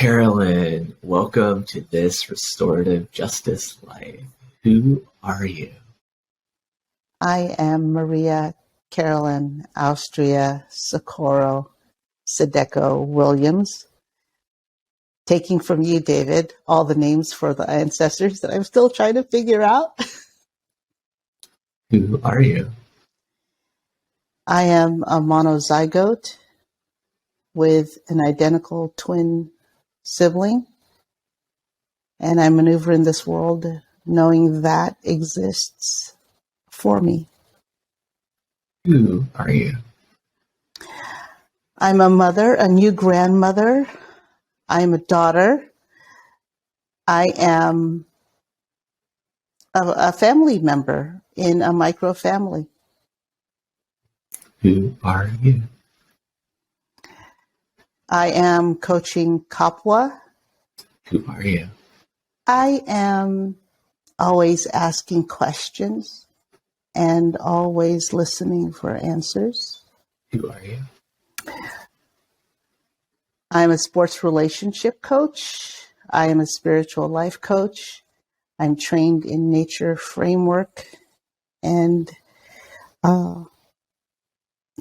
Carolyn, welcome to this restorative justice life. Who are you? I am Maria Carolyn Austria Socorro Sideco Williams. Taking from you, David, all the names for the ancestors that I'm still trying to figure out. Who are you? I am a monozygote with an identical twin sibling, and I maneuver in this world knowing that exists for me. Who are you? I'm a mother, a new grandmother. I'm a daughter. I am a family member in a micro family. Who are you? I am CoachingKapwa. Who are you? I am always asking questions and always listening for answers. Who are you? I'm a sports relationship coach. I am a spiritual life coach. I'm trained in nature framework and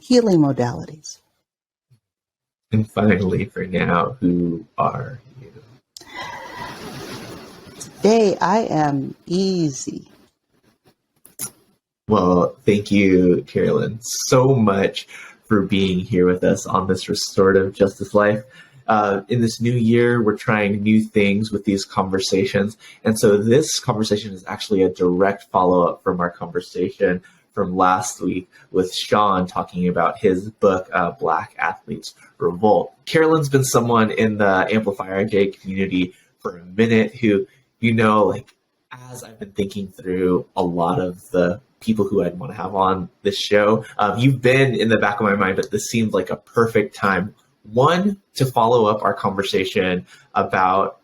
healing modalities. And finally, for now, who are you? Today, I am easy. Well, thank you, Carolyn, so much for being here with us on this restorative justice life. In this new year, we're trying new things with these conversations. And so this conversation is actually a direct follow-up from our conversation from last week with Sean talking about his book, Black Athletes Revolt. Carolyn's been someone in the Amplify RJ community for a minute who, as I've been thinking through a lot of the people who I'd want to have on this show, you've been in the back of my mind, but this seemed like a perfect time. One, to follow up our conversation about,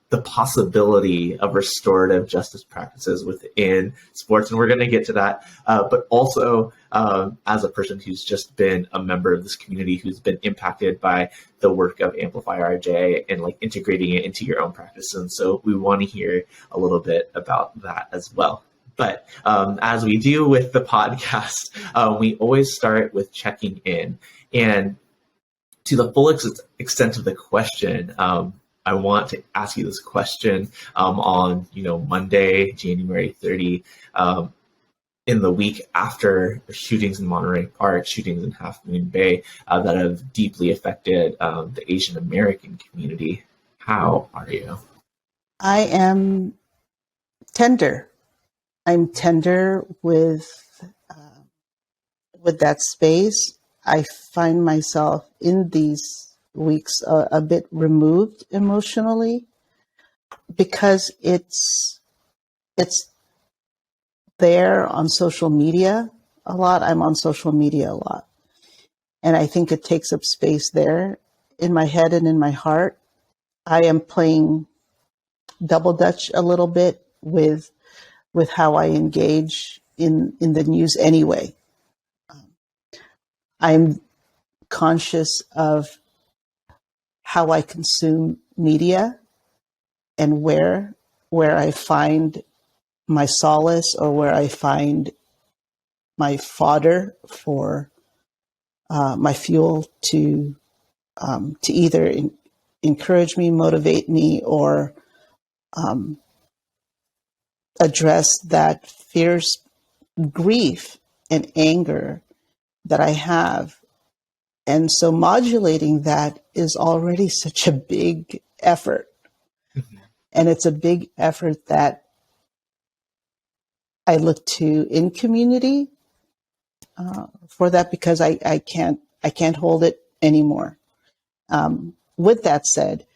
the possibility of restorative justice practices within sports. And we're going to get to that. But also, as a person who's just been a member of this community, who's been impacted by the work of Amplify RJ and integrating it into your own practice. And so we want to hear a little bit about that as well. But as we do with the podcast, we always start with checking in. And to the full extent of the question, I want to ask you this question on, Monday, January 30, in the week after shootings in Monterey Park, shootings in Half Moon Bay that have deeply affected the Asian American community. How are you? I am tender. I'm tender with that space. I find myself in these weeks a bit removed emotionally because it's there on social media a lot. I'm on social media a lot. And I think it takes up space there in my head and in my heart. I am playing double dutch a little bit with how I engage in the news anyway. I'm conscious of how I consume media and where I find my solace or where I find my fodder for my fuel to either encourage me, motivate me, or address that fierce grief and anger that I have. And so modulating that is already such a big effort. Mm-hmm. And it's a big effort that I look to in community for that because I can't hold it anymore. With that said,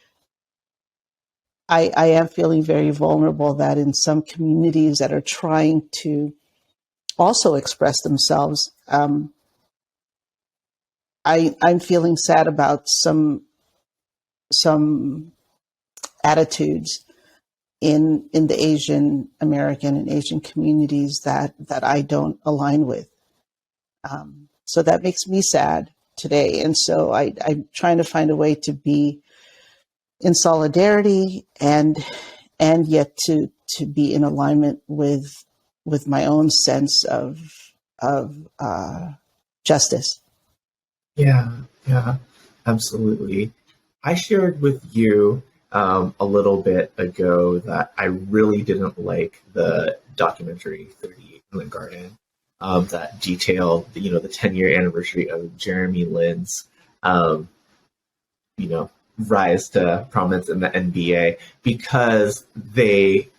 I am feeling very vulnerable that in some communities that are trying to also express themselves, I'm feeling sad about some attitudes in the Asian American and Asian communities that I don't align with. So that makes me sad today. And so I'm trying to find a way to be in solidarity, and yet to be in alignment with my own sense of justice. Yeah, yeah, absolutely. I shared with you a little bit ago that I really didn't like the documentary 38 in the Garden that detailed, the 10-year anniversary of Jeremy Lin's, um, rise to prominence in the NBA, because they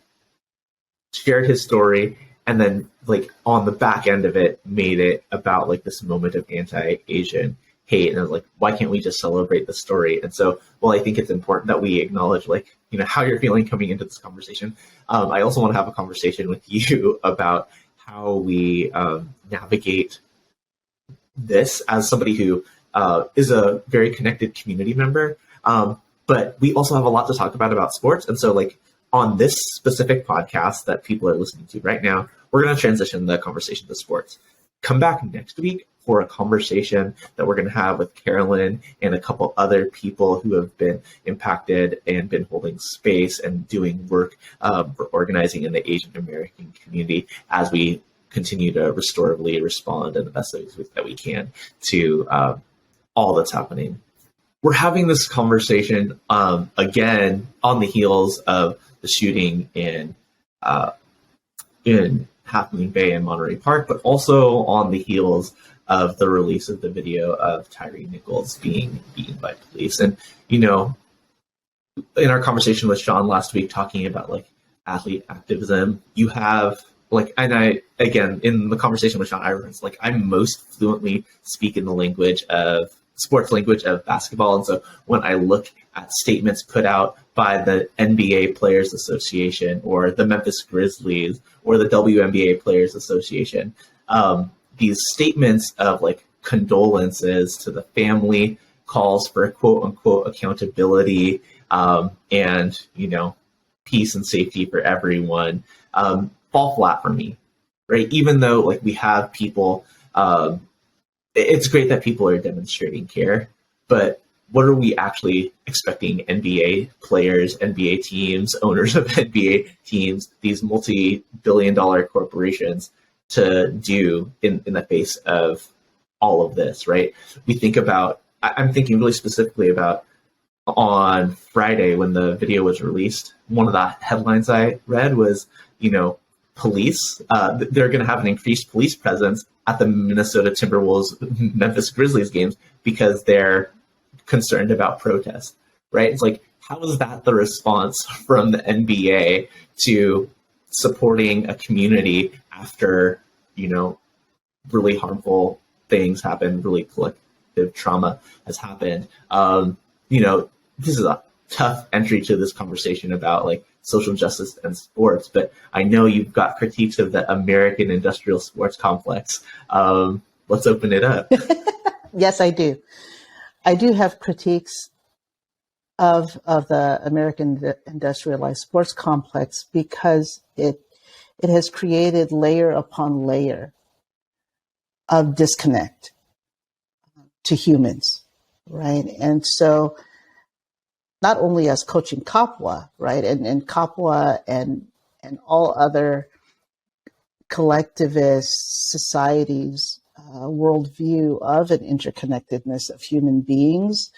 shared his story and then, like, on the back end of it, made it about like this moment of anti-Asian hate. And I was like, why can't we just celebrate the story? And so, well, I think it's important that we acknowledge, like, how you're feeling coming into this conversation. I also want to have a conversation with you about how we navigate this as somebody who is a very connected community member. But we also have a lot to talk about sports. And so, like, on this specific podcast that people are listening to right now, we're going to transition the conversation to sports. Come back next week for a conversation that we're going to have with Carolyn and a couple other people who have been impacted and been holding space and doing work for organizing in the Asian American community as we continue to restoratively respond in the best ways that we can to all that's happening. We're having this conversation again on the heels of the shooting in Half Moon Bay and Monterey Park, but also on the heels of the release of the video of Tyree Nichols being beaten by police. And, in our conversation with Sean last week, talking about like athlete activism, you have like, and I, again, in the conversation with Sean, I referenced, like, I most fluently speak in the language of sports language of basketball. And so when I look at statements put out by the NBA Players Association or the Memphis Grizzlies or the WNBA Players Association, these statements of like condolences to the family, calls for quote unquote accountability, and, peace and safety for everyone, fall flat for me, right? Even though like we have people, it's great that people are demonstrating care, but what are we actually expecting NBA players, NBA teams, owners of NBA teams, these multi-billion-dollar corporations to do in the face of all of this, right? We think about, I'm thinking really specifically about on Friday when the video was released, one of the headlines I read was, police, they're going to have an increased police presence at the Minnesota Timberwolves Memphis Grizzlies games because they're concerned about protest, right? It's like, how is that the response from the NBA to supporting a community after, really harmful things happen, really collective trauma has happened? This is a tough entry to this conversation about like social justice and sports, but I know you've got critiques of the American industrial sports complex. Let's open it up. Yes, I do. I do have critiques of the American industrialized sports complex because it has created layer upon layer of disconnect to humans, right? And so not only as CoachingKapwa, right, and Kapwa and all other collectivist societies' worldview of an interconnectedness of human beings,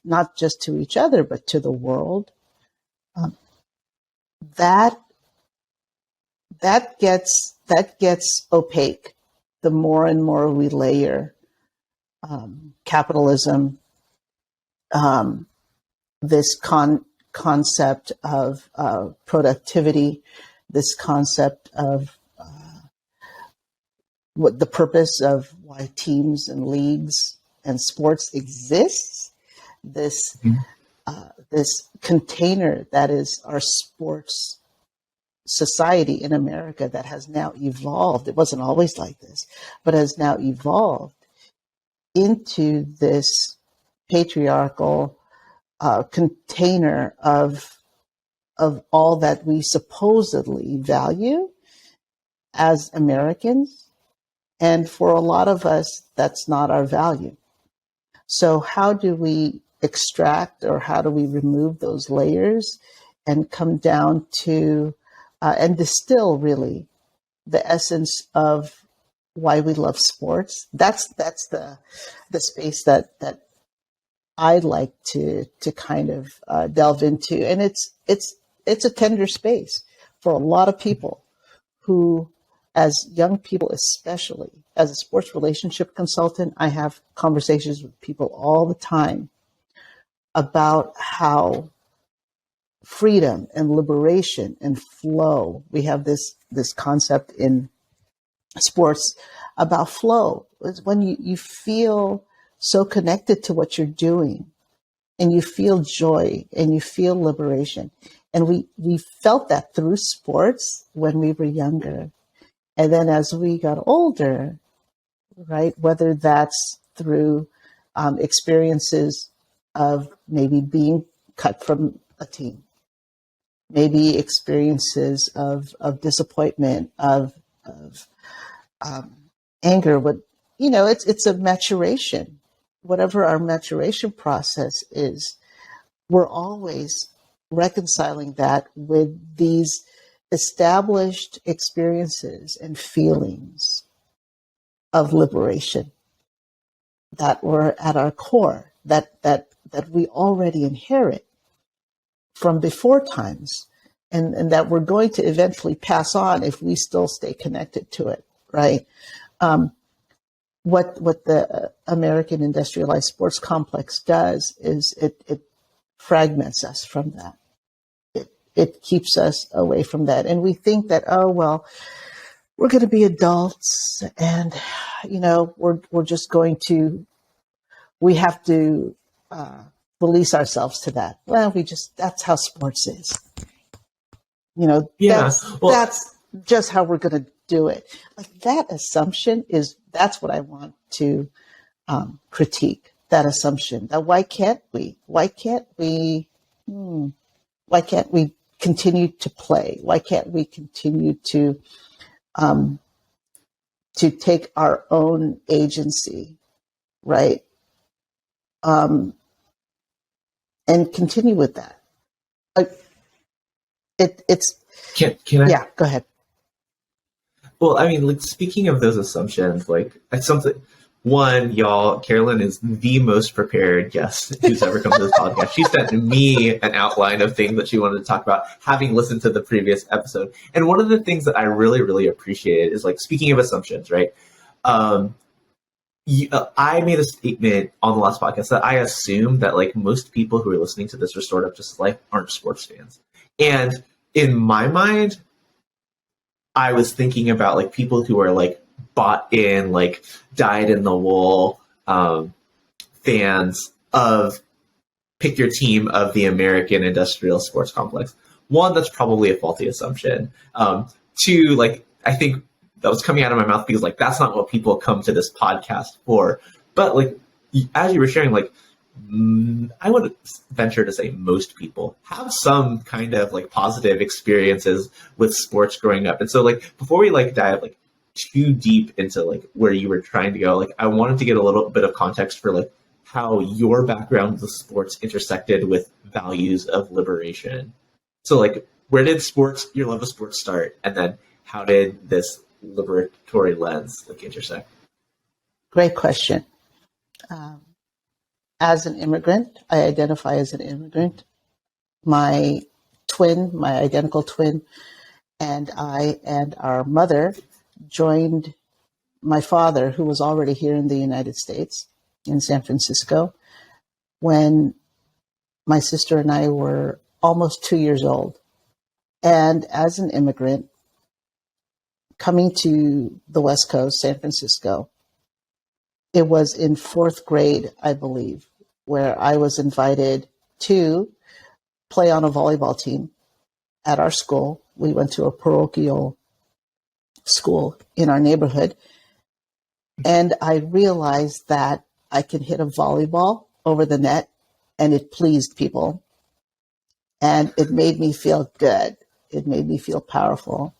not just to each other, but to the world, that gets opaque the more and more we layer capitalism, this concept of productivity, this concept of what the purpose of why teams and leagues and sports exists, this container that is our sports society in America that has now evolved. It wasn't always like this, but has now evolved into this patriarchal container of all that we supposedly value as Americans. And for a lot of us, that's not our value. So how do we extract, or how do we remove those layers and come down to and distill really the essence of why we love sports. That's the space that I'd like to kind of delve into, and it's a tender space for a lot of people who, as young people, especially as a sports relationship consultant, I have conversations with people all the time about how freedom and liberation and flow. We have this concept in sports about flow. It's when you feel so connected to what you're doing, and you feel joy and you feel liberation. And we felt that through sports when we were younger. And then as we got older, right, whether that's through experiences of maybe being cut from a team, maybe experiences of disappointment, of anger, but it's a maturation. Whatever our maturation process is, we're always reconciling that with these established experiences and feelings of liberation that were at our core, that we already inherit from before times, and that we're going to eventually pass on if we still stay connected to it, right? What the American industrialized sports complex does is it fragments us from that. It keeps us away from that. And we think that, oh, well, we're going to be adults and, we're just going to, we have to release ourselves to that. Well, that's how sports is. Yeah. That's just how we're going to do it. Like that assumption that's what I want to critique, that assumption that why can't we continue to play? Why can't we continue to take our own agency, right? And continue with that. Can I? Yeah, go ahead. Well, I mean, like, speaking of those assumptions, like, it's something. One, y'all, Carolyn is the most prepared guest who's ever come to this podcast. She sent me an outline of things that she wanted to talk about, having listened to the previous episode. And one of the things that I really, really appreciated is, like, speaking of assumptions, right? I made a statement on the last podcast that I assume that, like, most people who are listening to this Restorative Justice Life aren't sports fans. And in my mind, I was thinking about, like, people who are, like, bought in, like, dyed in the wool fans of pick your team of the American industrial sports complex. One, that's probably a faulty assumption. Two, like, I think that was coming out of my mouth because, like, that's not what people come to this podcast for. But, like, as you were sharing, like, I would venture to say most people have some kind of, like, positive experiences with sports growing up. And so, like, before we, like, dive, like, too deep into, like, where you were trying to go, like, I wanted to get a little bit of context for, like, how your background with sports intersected with values of liberation. So, like, where did your love of sports start? And then how did this liberatory lens, like, intersect? Great question. As an immigrant, I identify as an immigrant. My identical twin, and I and our mother joined my father, who was already here in the United States, in San Francisco, when my sister and I were almost 2 years old. And as an immigrant, coming to the West Coast, San Francisco, it was in fourth grade, I believe, where I was invited to play on a volleyball team at our school. We went to a parochial school in our neighborhood. And I realized that I could hit a volleyball over the net, and it pleased people. And it made me feel good. It made me feel powerful.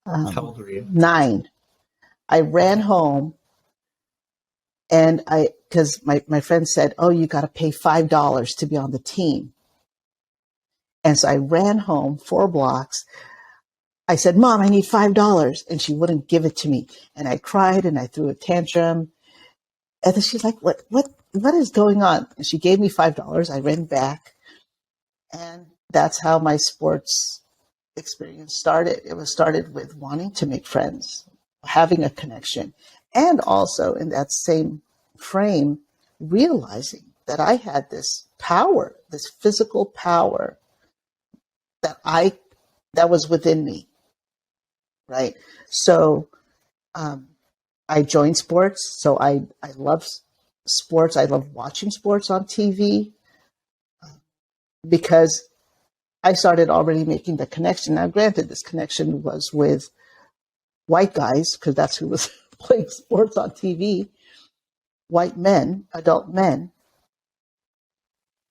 How old were you? 9. I ran home, and because my friend said, oh, you got to pay $5 to be on the team. And so I ran home 4 blocks. I said, Mom, I need $5. And she wouldn't give it to me. And I cried and I threw a tantrum. And then she's like, what is going on? And she gave me $5. I ran back. And that's how my sports experience started. It was started with wanting to make friends, having a connection, and also in that same frame, realizing that I had this power, this physical power that was within me, right? So I joined sports. So I love sports. I love watching sports on TV because I started already making the connection. Now, granted, this connection was with white guys because that's who was playing sports on TV, white men, adult men.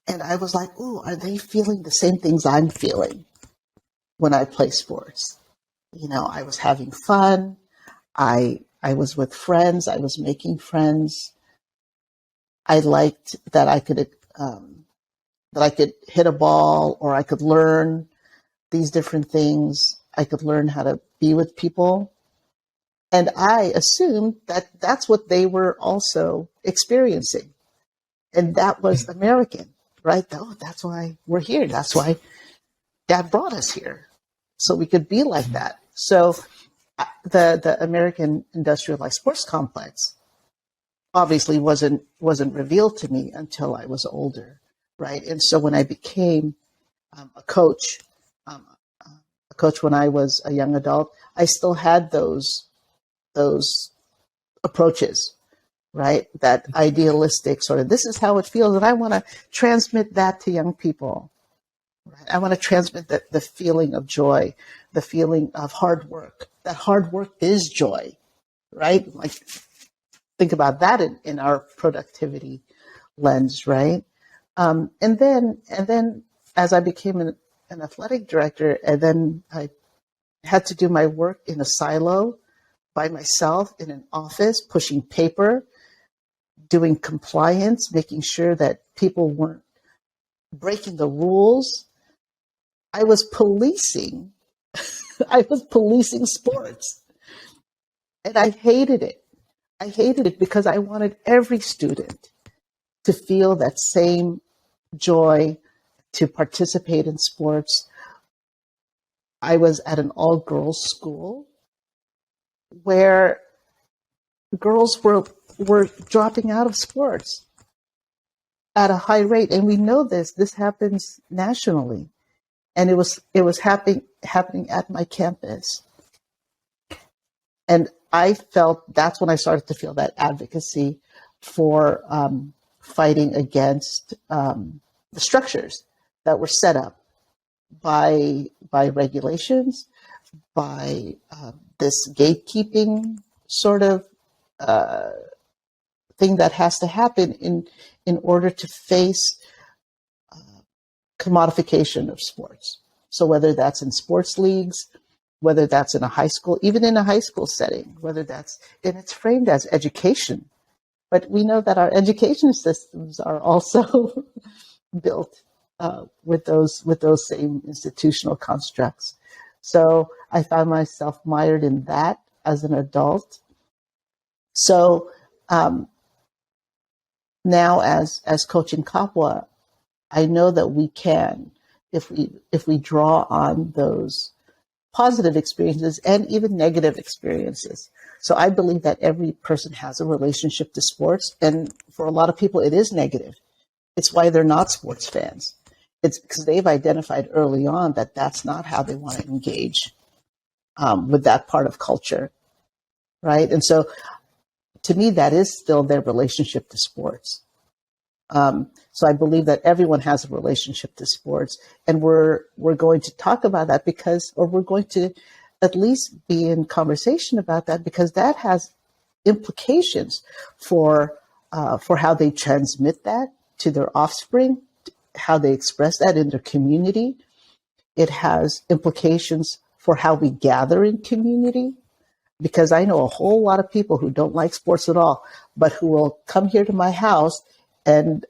And I was like, ooh, are they feeling the same things I'm feeling when I play sports? I was having fun. I was with friends. I was making friends. I liked that I could hit a ball, or I could learn these different things. I could learn how to be with people. And I assumed that that's what they were also experiencing. And that was American, right? Oh, that's why we're here. That's why Dad brought us here, so we could be like that. So the American industrialized sports complex obviously wasn't revealed to me until I was older, right? And so when I became a coach when I was a young adult, I still had those approaches, right? That idealistic sort of, this is how it feels, and I want to transmit that to young people. Right? I want to transmit the feeling of joy, the feeling of hard work. That hard work is joy, right? Like, think about that in our productivity lens, right? And then as I became an athletic director, and then I had to do my work in a silo by myself in an office, pushing paper, doing compliance, making sure that people weren't breaking the rules. I was policing. I was policing sports. And I hated it. I hated it because I wanted every student to feel that same joy, to participate in sports. I was at an all-girls school where girls were dropping out of sports at a high rate. And we know this happens nationally. And it was happening at my campus. And I felt that's when I started to feel that advocacy for fighting against the structures that were set up by regulations, by this gatekeeping sort of thing that has to happen in order to face commodification of sports. So whether that's in sports leagues, whether that's in a high school, even in a high school setting, whether that's, and it's framed as education. But we know that our education systems are also built with those same institutional constructs. So I found myself mired in that as an adult. So now as CoachingKapwa, I know that we can, if we draw on those positive experiences and even negative experiences. So I believe that every person has a relationship to sports, and for a lot of people, it is negative. It's why they're not sports fans. It's because they've identified early on that that's not how they want to engage with that part of culture, right? And so, to me, that is still their relationship to sports. So I believe that everyone has a relationship to sports, and we're going to talk about that we're going to at least be in conversation about that, because that has implications for how they transmit that to their offspring, how they express that in their community. It has implications for how we gather in community. because I know a whole lot of people who don't like sports at all, but who will come here to my house and,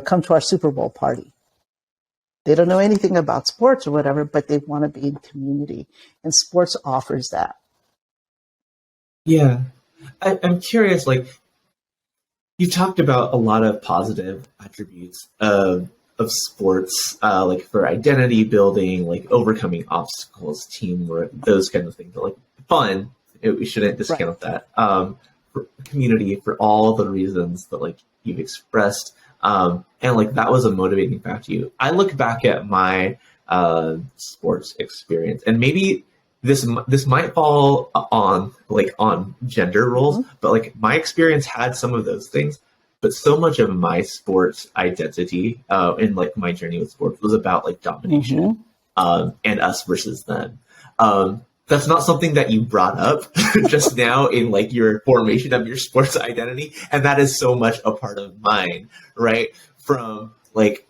come to our Super Bowl party. They don't know anything about sports or whatever, but they want to be in community, and sports offers that. Yeah. I'm curious, like, you talked about a lot of positive attributes of sports, like for identity building, like overcoming obstacles, teamwork, those kind of things. But like fun, we shouldn't discount that. For community, for all the reasons that like you've expressed, and like that was a motivating factor to you. I look back at my sports experience, and maybe this might fall on gender roles, but like my experience had some of those things. But so much of my sports identity and like my journey with sports was about like domination and us versus them. That's not something that you brought up just now in like your formation of your sports identity, and that is so much a part of mine, right? From 8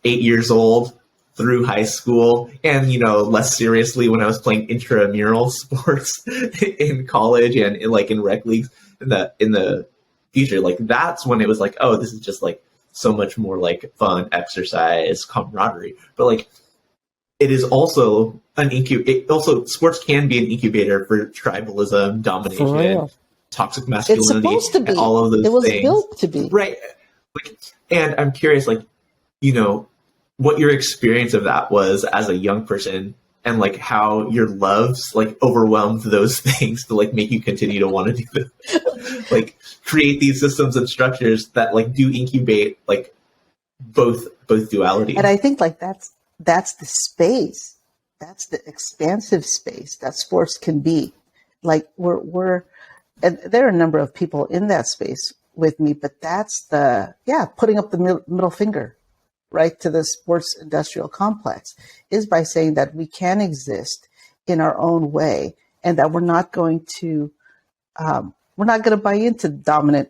years old through high school, and less seriously when I was playing intramural sports in college and in rec leagues in the future. Like that's when it was like, oh, this is just like so much more like fun exercise, camaraderie. But like it is also sports can be an incubator for tribalism, domination, toxic masculinity, it's supposed to be. And all of those things. It was built to be. Right. And I'm curious, what your experience of that was as a young person, and like how your loves like overwhelmed those things to like make you continue to want to do them. Like create these systems and structures that like do incubate like both duality. And I think like that's the space, that's the expansive space that sports can be. Like we're and there are a number of people in that space with me, but that's putting up the middle finger, right, to the sports industrial complex, is by saying that we can exist in our own way, and that we're not going to buy into dominant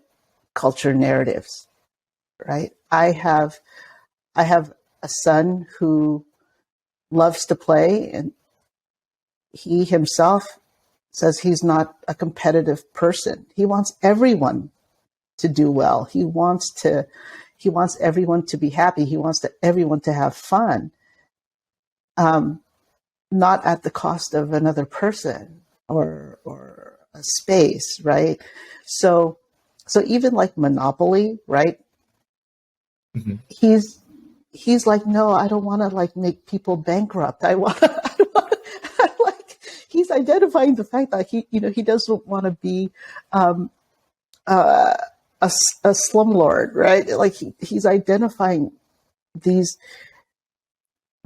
culture narratives, right? I have a son who loves to play, and he himself says he's not a competitive person. He wants everyone to do well. He wants everyone to be happy. He wants everyone to have fun, not at the cost of another person or a space, right? So even like Monopoly, right? Mm-hmm. He's like, no, I don't want to like make people bankrupt. He's identifying the fact that he doesn't want to be a slumlord, right? Like he's identifying these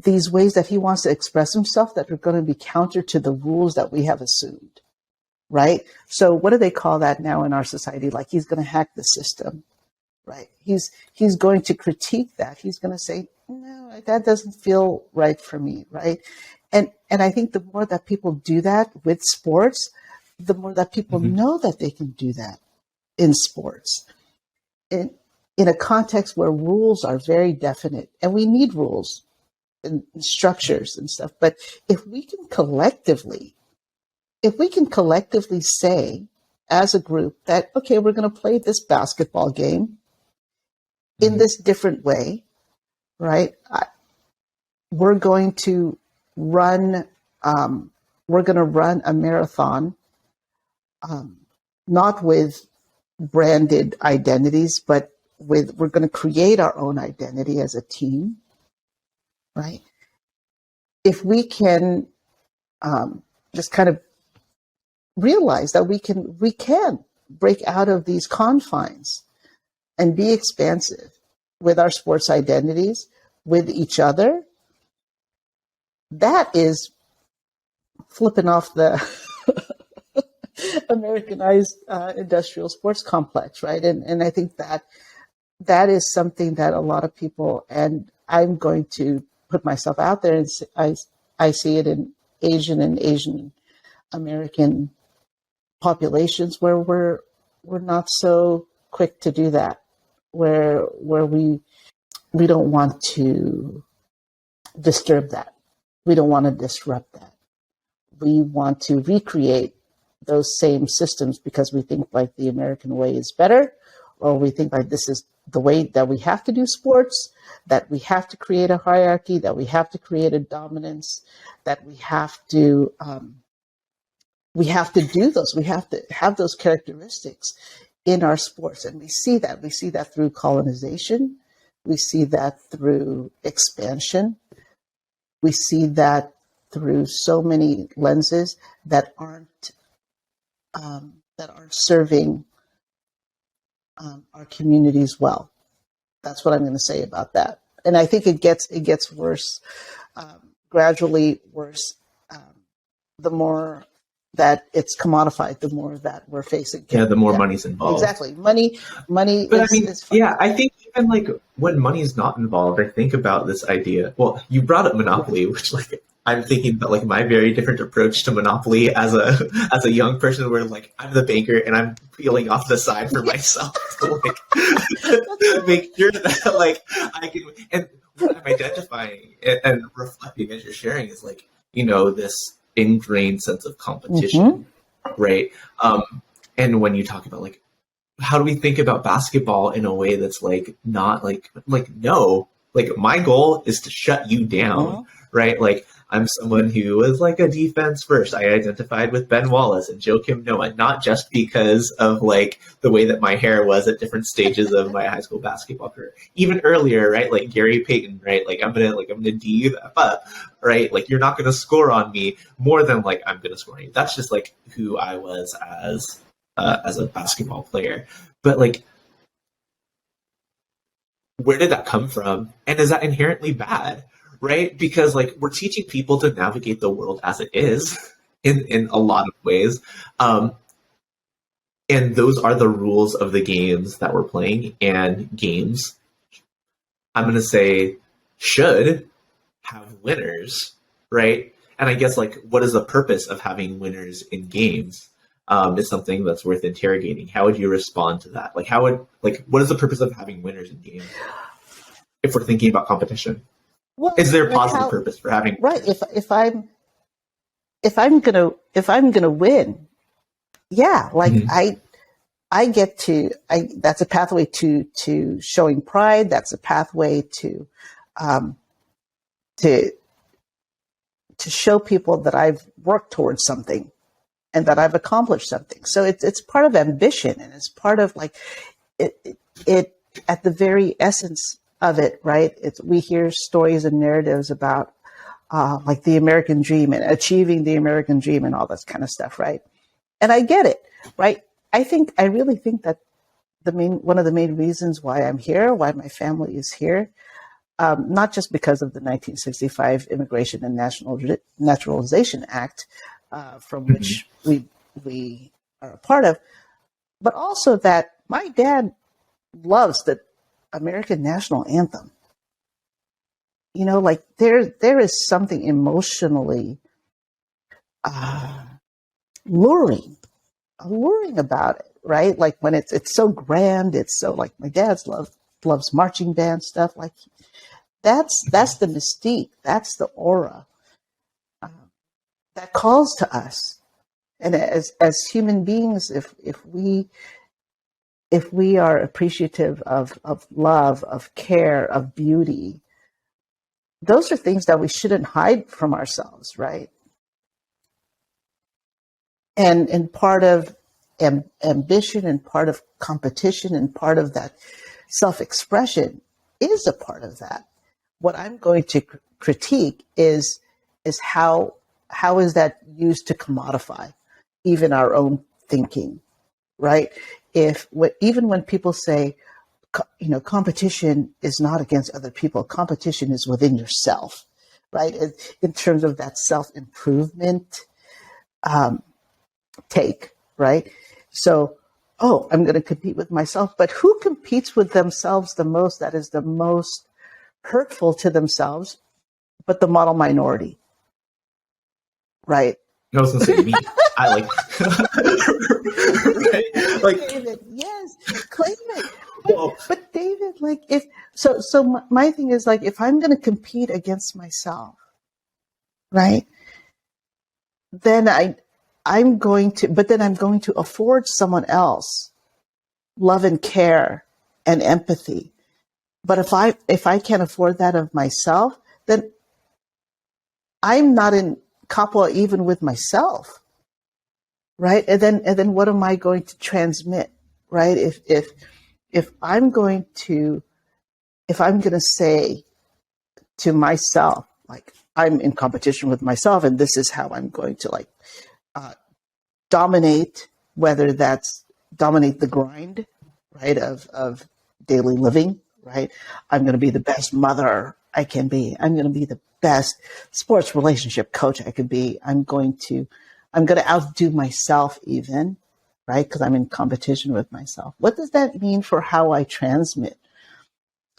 ways that he wants to express himself that are going to be counter to the rules that we have assumed, right? So what do they call that now in our society? Like he's going to hack the system, right? He's going to critique that. He's going to say, no, that doesn't feel right for me, right? And I think the more that people do that with sports, the more that people know that they can do that in sports, in a context where rules are very definite, and we need rules and structures and stuff. But if we can collectively say as a group that, okay, we're going to play this basketball game in this different way, right? We're going to run a marathon, not with branded identities, but we're going to create our own identity as a team, right? If we can just kind of realize that we can break out of these confines and be expansive with our sports identities, with each other, that is flipping off the Americanized industrial sports complex, right? And I think that is something that a lot of people, and I'm going to put myself out there, and I see it in Asian American populations where we're not so quick to do that, where we don't want to disturb that. We don't want to disrupt that. we want to recreate those same systems because we think like the American way is better, or we think like this is the way that we have to do sports, that we have to create a hierarchy, that we have to create a dominance, that we have to do those. We have to have those characteristics in our sports. And we see that. We see that through colonization. We see that through expansion. We see that through so many lenses that aren't serving our communities well. That's what I'm going to say about that. And I think it gets worse, gradually worse, the more that it's commodified, the more that we're facing. Yeah, the more money's involved. Exactly. Money But is fun. yeah, I think even like when money's not involved, I think about this idea. Well, you brought up Monopoly, which like I'm thinking about like my very different approach to Monopoly as a young person, where like I'm the banker and I'm peeling off the side for myself to like make sure that like I can. And what I'm identifying and reflecting as you're sharing is like, you know, this ingrained sense of competition, right? And when you talk about like, how do we think about basketball in a way that's like not like no, like my goal is to shut you down, right? Like I'm someone who was like a defense first. I identified with Ben Wallace and Joakim Noah, not just because of like the way that my hair was at different stages of my high school basketball career. Even earlier, right? Like Gary Payton, right? Like I'm gonna D you up, right? Like you're not gonna score on me more than like I'm gonna score on you. That's just like who I was as a basketball player. But like, where did that come from? And is that inherently bad? Right? Because like we're teaching people to navigate the world as it is in a lot of ways. And those are the rules of the games that we're playing. And games, I'm going to say, should have winners, right? And I guess like, what is the purpose of having winners in games? Is something that's worth interrogating. How would you respond to that? Like, what is the purpose of having winners in games? If we're thinking about competition, is there a positive purpose for having? Right. If I'm gonna win, yeah. Like I get to. That's a pathway to showing pride. That's a pathway to show people that I've worked towards something and that I've accomplished something. So it's part of ambition, and it's part of like it at the very essence of it, right? We hear stories and narratives about like the American dream and achieving the American dream and all this kind of stuff, right? And I get it, right? I really think that one of the main reasons why I'm here, why my family is here, not just because of the 1965 Immigration and Naturalization Act, from which we are a part of, but also that my dad loves the American national anthem. You know, like there is something emotionally alluring about it, right? Like when it's so grand, it's so like my dad's loves marching band stuff. Like that's the mystique, that's the aura that calls to us. And as human beings, if we are appreciative of love, of care, of beauty, those are things that we shouldn't hide from ourselves, right? And part of ambition and part of competition and part of that self-expression is a part of that. What I'm going to critique is how is that used to commodify even our own thinking, right? Even when people say, you know, competition is not against other people, competition is within yourself, right? In terms of that self-improvement take, right? So, I'm going to compete with myself, but who competes with themselves the most? That is the most hurtful to themselves, but the model minority, right? I was going to say me. I like, right? Like, David, yes, claim it. But David, like my thing is like, if I'm going to compete against myself, right? then I'm going to afford someone else love and care and empathy. But if I can't afford that of myself, then I'm not in Kapwa even with myself, right? And then what am I going to transmit, right? If I'm going to say to myself, like, I'm in competition with myself, and this is how I'm going to dominate, whether that's dominate the grind, right, of daily living, right? I'm going to be the best mother I can be. I'm going to be the best sports relationship coach I could be. I'm going to outdo myself even, right? Because I'm in competition with myself. What does that mean for how I transmit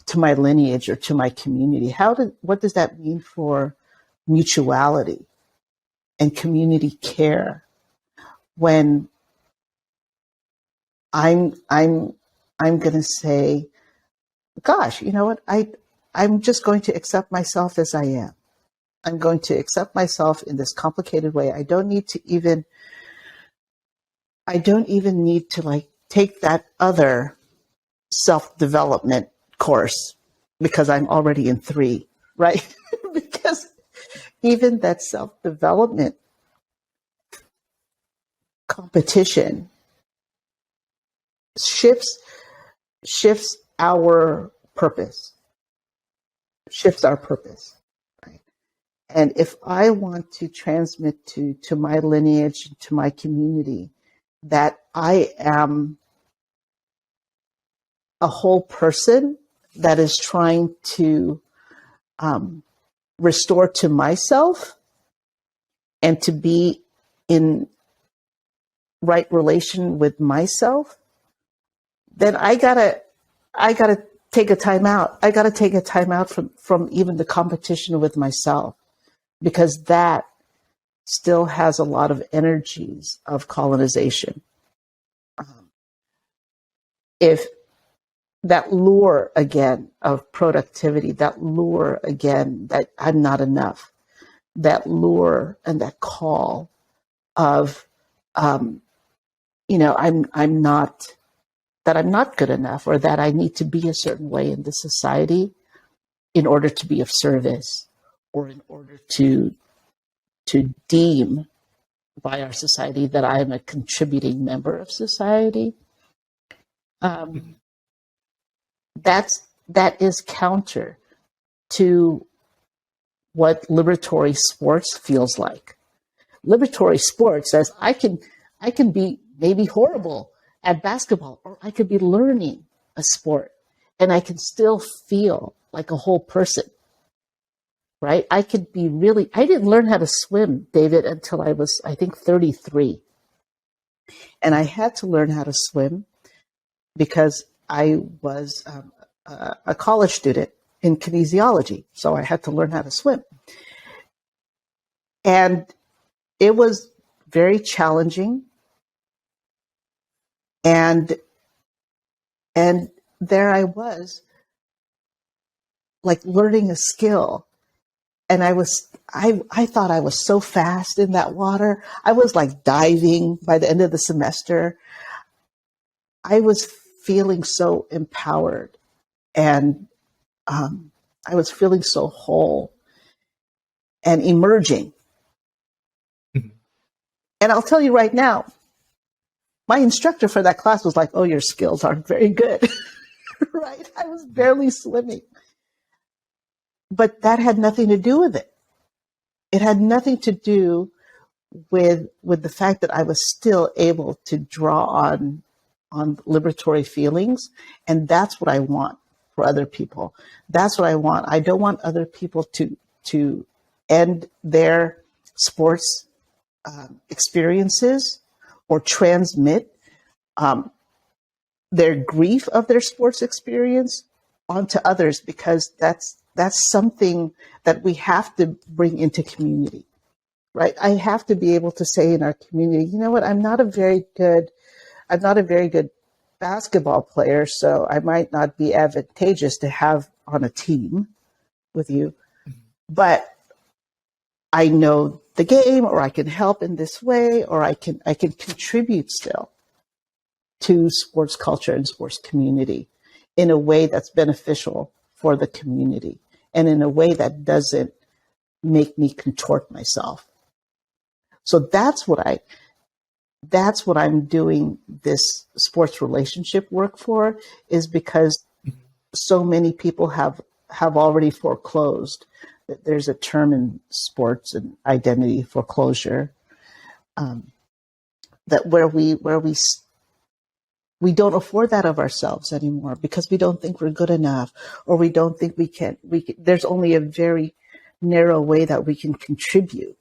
to my lineage or to my community? What does that mean for mutuality and community care when I'm going to say, gosh, you know what? I'm just going to accept myself as I am. I'm going to accept myself in this complicated way. I don't even need to take that other self-development course because I'm already in 3, right? Because even that self-development competition shifts our purpose, shifts our purpose, right? And if I want to transmit to my lineage, to my community, that I am a whole person that is trying to restore to myself and to be in right relation with myself, then I gotta take a time out. I gotta take a time out from even the competition with myself, because that still has a lot of energies of colonization. If that lure again of productivity, that lure again that I'm not enough, that lure and that call of, I'm not, that I'm not good enough, or that I need to be a certain way in this society in order to be of service, or in order to deem by our society that I am a contributing member of society. That is counter to what liberatory sports feels like. Liberatory sports says I can be maybe horrible at basketball, or I could be learning a sport and I can still feel like a whole person, right? I didn't learn how to swim, David, until I was, I think, 33. And I had to learn how to swim because I was a college student in kinesiology. So I had to learn how to swim. And it was very challenging. And there I was, like, learning a skill. And I thought I was so fast in that water. I was like diving by the end of the semester. I was feeling so empowered, and I was feeling so whole and emerging. And I'll tell you right now, my instructor for that class was like, "Oh, your skills aren't very good." Right? I was barely swimming. But that had nothing to do with it. It had nothing to do with the fact that I was still able to draw on liberatory feelings. And that's what I want for other people. That's what I want. I don't want other people to end their sports experiences or transmit their grief of their sports experience onto others, because that's something that we have to bring into community, right? I have to be able to say in our community, you know what, I'm not a very good basketball player, so I might not be advantageous to have on a team with you, but I know the game, or I can help in this way, or I can contribute still to sports culture and sports community in a way that's beneficial for the community and in a way that doesn't make me contort myself. So that's what I'm doing this sports relationship work for, is because so many people have already foreclosed. There's a term in sports and identity foreclosure, that where we don't afford that of ourselves anymore because we don't think we're good enough, or we don't think we can. There's only a very narrow way that we can contribute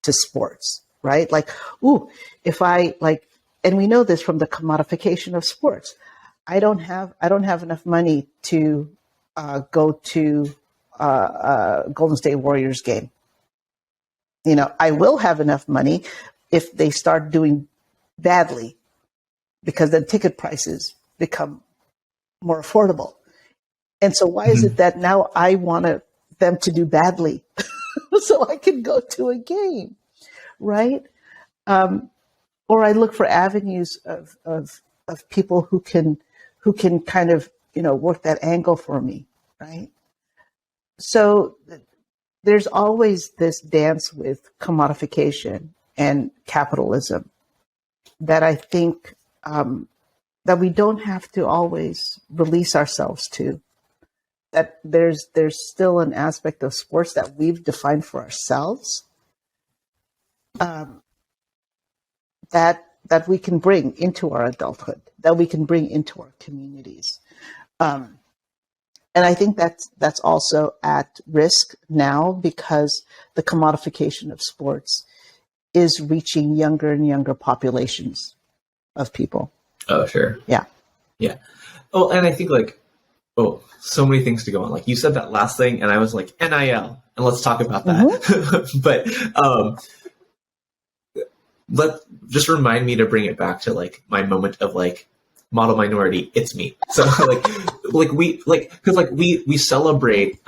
to sports, right? Like, ooh, if I like, and we know this from the commodification of sports. I don't have enough money to go to Golden State Warriors game. I will have enough money if they start doing badly, because then ticket prices become more affordable. And so why is it that now I want them to do badly so I can go to a game, right? Or I look for avenues of people who can kind of, work that angle for me, right? So there's always this dance with commodification and capitalism that I think that we don't have to always release ourselves to. That there's still an aspect of sports that we've defined for ourselves, that we can bring into our adulthood, that we can bring into our communities. And I think that's also at risk now because the commodification of sports is reaching younger and younger populations of people. Oh, sure. Yeah. Yeah. Oh, and I think so many things to go on. Like you said that last thing, and I was like, NIL, and let's talk about that. Mm-hmm. But just remind me to bring it back to like my moment of like model minority. It's me. So we celebrate.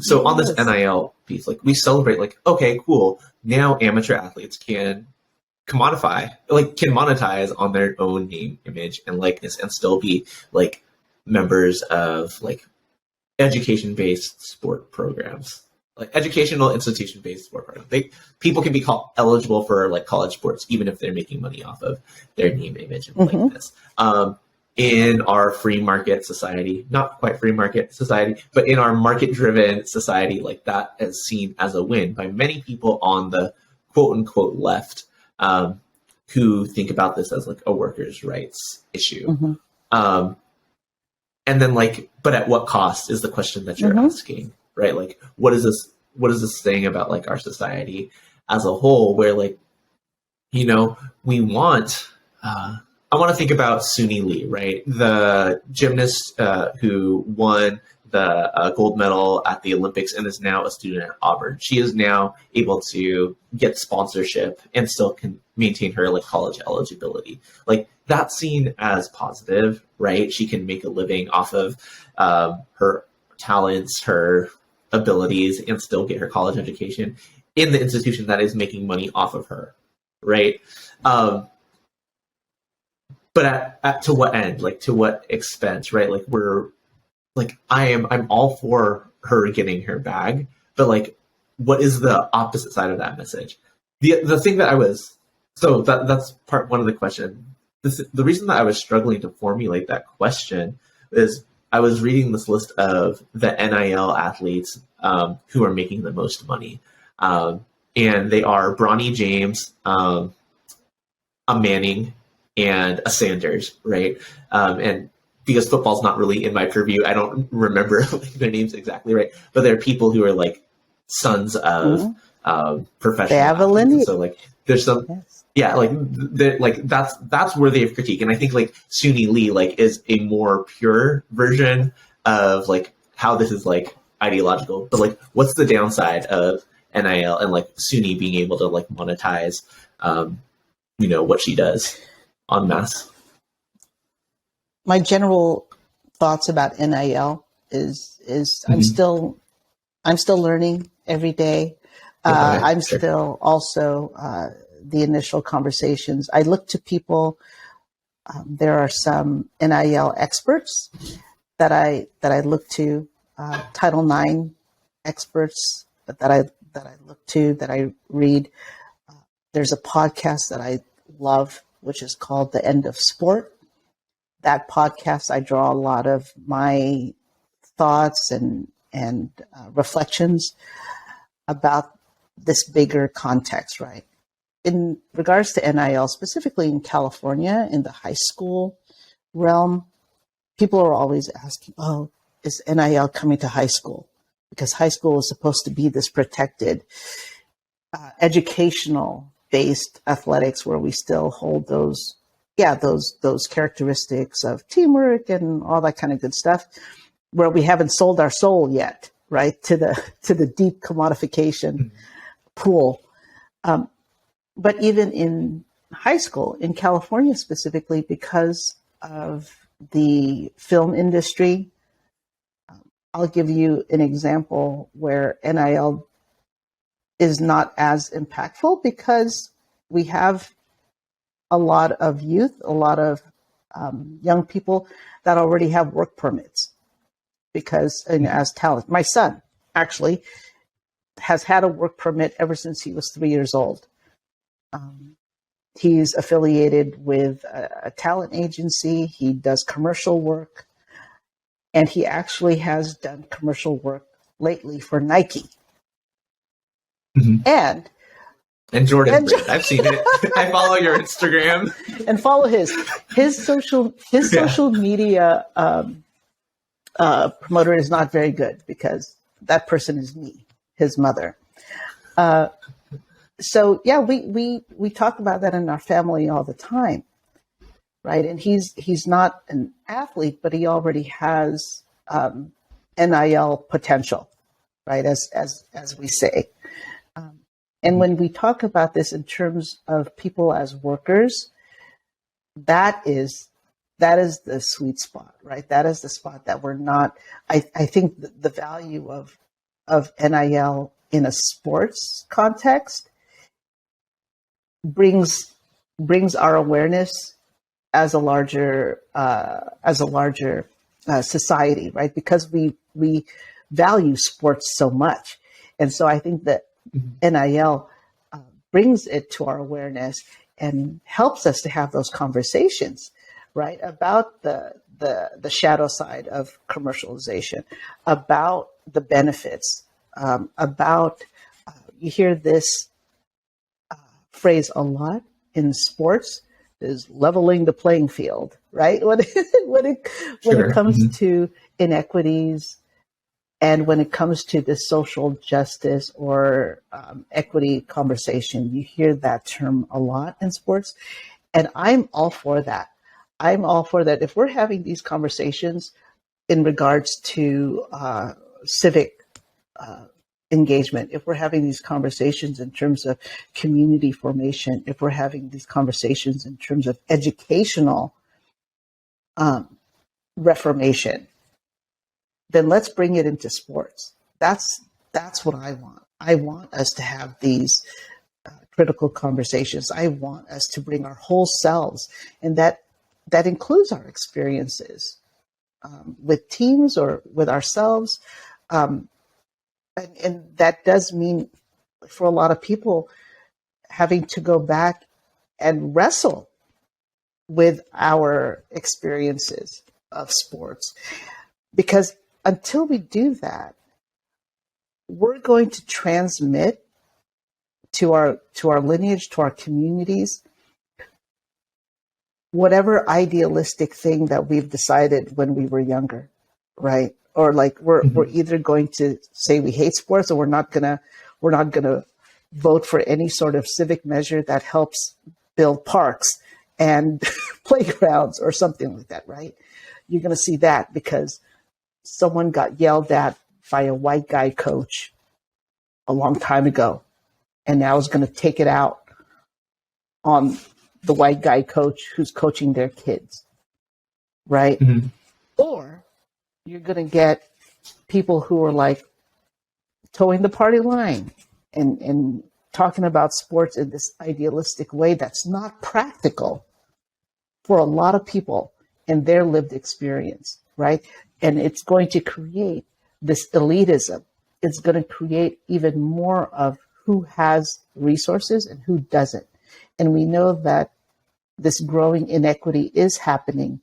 So on this NIL piece, like we celebrate like, okay, cool. Now amateur athletes can monetize on their own name, image, and likeness, and still be like members of like education-based sport programs, like educational institution-based sport programs. People can be eligible for like college sports, even if they're making money off of their name, image, and likeness. In our free market society, not quite free market society, but in our market-driven society, like that is seen as a win by many people on the quote-unquote left, who think about this as like a workers' rights issue. And then but at what cost is the question that you're asking, right? Like, what is this saying about like our society as a whole, where like, we want, I want to think about Suni Lee, right? The gymnast who won the gold medal at the Olympics and is now a student at Auburn. She is now able to get sponsorship and still can maintain her like college eligibility. Like that's seen as positive, right? She can make a living off of her talents, her abilities, and still get her college education in the institution that is making money off of her, right? But at to what end? Like to what expense, right? Like I'm all for her getting her bag, but like, what is the opposite side of that message? The thing that that's part one of the question. The reason that I was struggling to formulate that question is I was reading this list of the NIL athletes who are making the most money, and they are Bronny James, a Manning, and a Sanders, right? And because football's not really in my purview, I don't remember their names exactly, right? But they're people who are like sons of professional. They have athletes. A lineage. So like, there's some, that's where they have critique, and I think like Suni Lee like is a more pure version of like how this is like ideological. But like, what's the downside of NIL and like Suni being able to like monetize, what she does en masse? My general thoughts about NIL is I'm still learning every day. I'm still also the initial conversations. I look to people. There are some NIL experts that I look to, Title IX experts that I look to, that I read. There's a podcast that I love, which is called The End of Sport. That podcast, I draw a lot of my thoughts and reflections about this bigger context, right? In regards to NIL, specifically in California, in the high school realm, people are always asking, oh, is NIL coming to high school? Because high school is supposed to be this protected, educational-based athletics where we still hold those characteristics of teamwork and all that kind of good stuff, where we haven't sold our soul yet, right, to the deep commodification pool. But even in high school, in California specifically, because of the film industry, I'll give you an example where NIL is not as impactful because we have a lot of youth, a lot of young people that already have work permits because as talent. My son actually has had a work permit ever since he was 3 years old. He's affiliated with a talent agency. He does commercial work, and he actually has done commercial work lately for Nike. And Jordan Brand. I've seen it. I follow your Instagram. And follow his social media promoter is not very good because that person is me, his mother. So yeah, we talk about that in our family all the time, right? And he's not an athlete, but he already has NIL potential, right? As we say. And when we talk about this in terms of people as workers, that is the sweet spot, right? That is the spot that we're not. I think the value of NIL in a sports context brings our awareness as a larger society, right? Because we value sports so much, and so I think that NIL brings it to our awareness and helps us to have those conversations, right, about the shadow side of commercialization, about the benefits, about you hear this phrase a lot in sports is leveling the playing field, right? When it comes to inequities. And when it comes to this social justice or equity conversation, you hear that term a lot in sports. And I'm all for that. I'm all for that. If we're having these conversations in regards to civic engagement, if we're having these conversations in terms of community formation, if we're having these conversations in terms of educational reformation, then let's bring it into sports. That's what I want. I want us to have these critical conversations. I want us to bring our whole selves, and that includes our experiences with teams or with ourselves. And that does mean for a lot of people having to go back and wrestle with our experiences of sports. Because until we do that, we're going to transmit to our lineage, to our communities, whatever idealistic thing that we've decided when we were younger, right? Or like we're either going to say we hate sports, or we're not gonna vote for any sort of civic measure that helps build parks and playgrounds or something like that, right? You're gonna see that because someone got yelled at by a white guy coach a long time ago, and now is going to take it out on the white guy coach who's coaching their kids, right? Or you're going to get people who are like towing the party line and talking about sports in this idealistic way that's not practical for a lot of people in their lived experience, right? And it's going to create this elitism. It's going to create even more of who has resources and who doesn't. And we know that this growing inequity is happening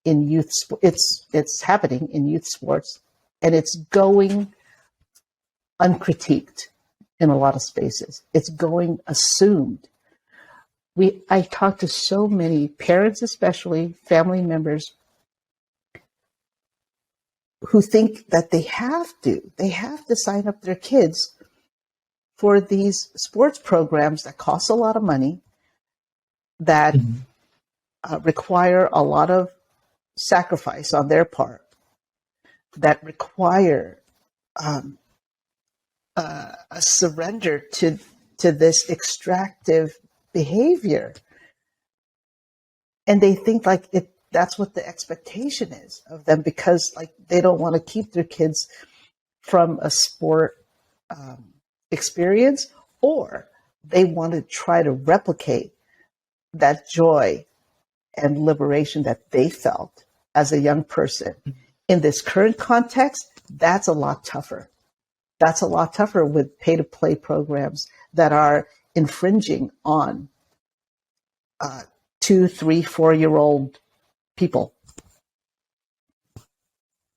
in youth. It's happening in youth sports, and it's going uncritiqued in a lot of spaces. It's going assumed. I talk to so many parents, especially family members, who think that they have to sign up their kids for these sports programs that cost a lot of money, that require a lot of sacrifice on their part, that require a surrender to this extractive behavior. And they think like that's what the expectation is of them, because like they don't want to keep their kids from a sport experience, or they want to try to replicate that joy and liberation that they felt as a young person. In this current context, that's a lot tougher. That's a lot tougher with pay-to-play programs that are infringing on 2, 3, 4-year-old people.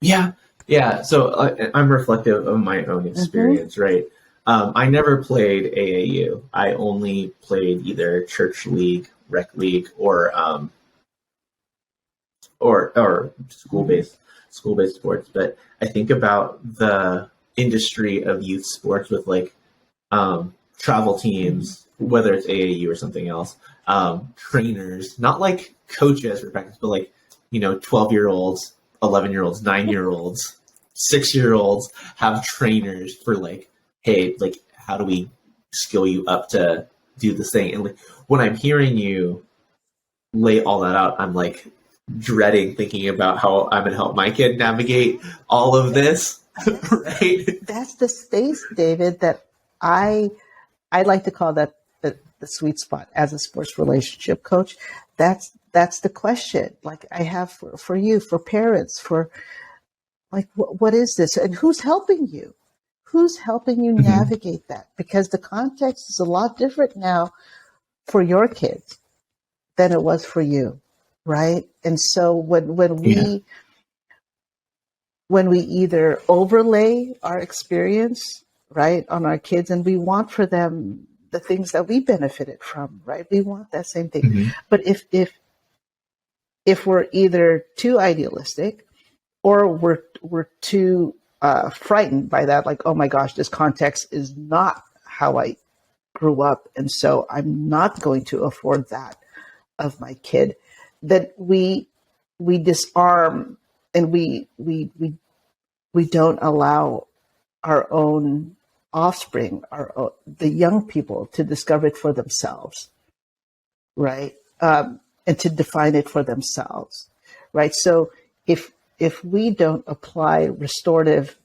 Yeah. So I'm reflective of my own experience, right? I never played AAU. I only played either church league, rec league, or school-based sports. But I think about the industry of youth sports with like travel teams, whether it's AAU or something else, trainers, not like coaches for practice, but like 12-year-olds, 11-year-olds, 9-year-olds, 6-year-olds have trainers for like, hey, like how do we skill you up to do this thing? And like when I'm hearing you lay all that out, I'm like dreading thinking about how I'm gonna help my kid navigate all of this. Right? That's the space, David, that I like to call that the sweet spot as a sports relationship coach. That's the question. Like I have for you, for parents, for like what is this, and who's helping you? Who's helping you navigate that? Because the context is a lot different now for your kids than it was for you, right? And so when we either overlay our experience, right, on our kids, and we want for them the things that we benefited from, right? We want that same thing. But if we're either too idealistic, or we're too frightened by that, like, oh my gosh, this context is not how I grew up, and so I'm not going to afford that of my kid, that we disarm, and we don't allow our own offspring, the young people, to discover it for themselves, right? And to define it for themselves, right? So if we don't apply restorative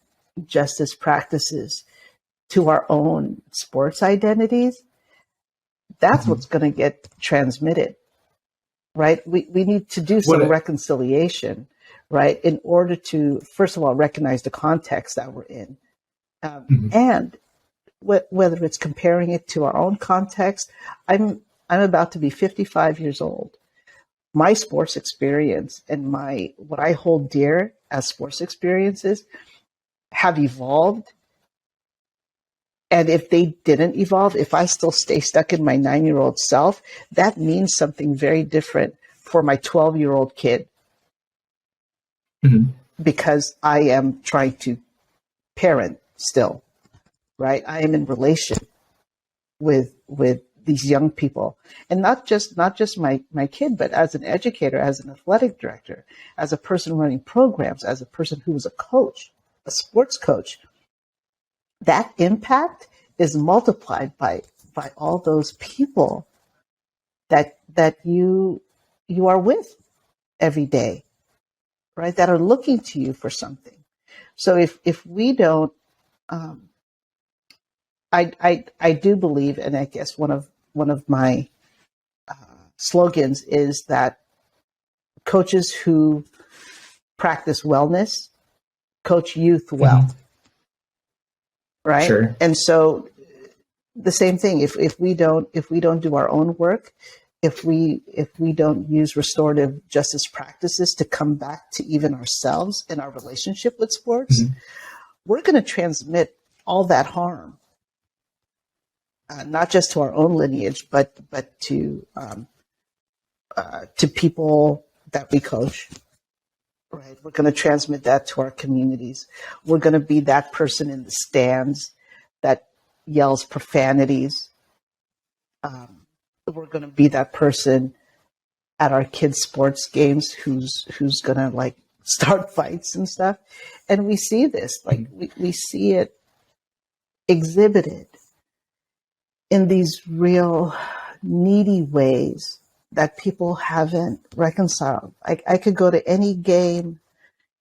justice practices to our own sports identities, that's what's going to get transmitted, right? We need to do some reconciliation, right, in order to, first of all, recognize the context that we're in. And whether it's comparing it to our own context, I'm about to be 55 years old. My sports experience and what I hold dear as sports experiences have evolved. And if they didn't evolve, if I still stay stuck in my 9-year-old self, that means something very different for my 12-year-old kid. Because I am trying to parent still, right? I am in relation with these young people, and not just my kid, but as an educator, as an athletic director, as a person running programs, as a person who was a coach, a sports coach. That impact is multiplied by all those people that you are with every day, right? That are looking to you for something. So if we don't I do believe, and I guess one of my slogans is that coaches who practice wellness coach youth well, Mhm. right? Sure. And so the same thing. If we don't do our own work, if we don't use restorative justice practices to come back to even ourselves in our relationship with sports, Mhm. we're going to transmit all that harm, not just to our own lineage, but to people that we coach. Right, we're going to transmit that to our communities. We're going to be that person in the stands that yells profanities. We're going to be that person at our kids' sports games who's going to like start fights and stuff. And we see this, like we see it exhibited in these real needy ways that people haven't reconciled. I could go to any game,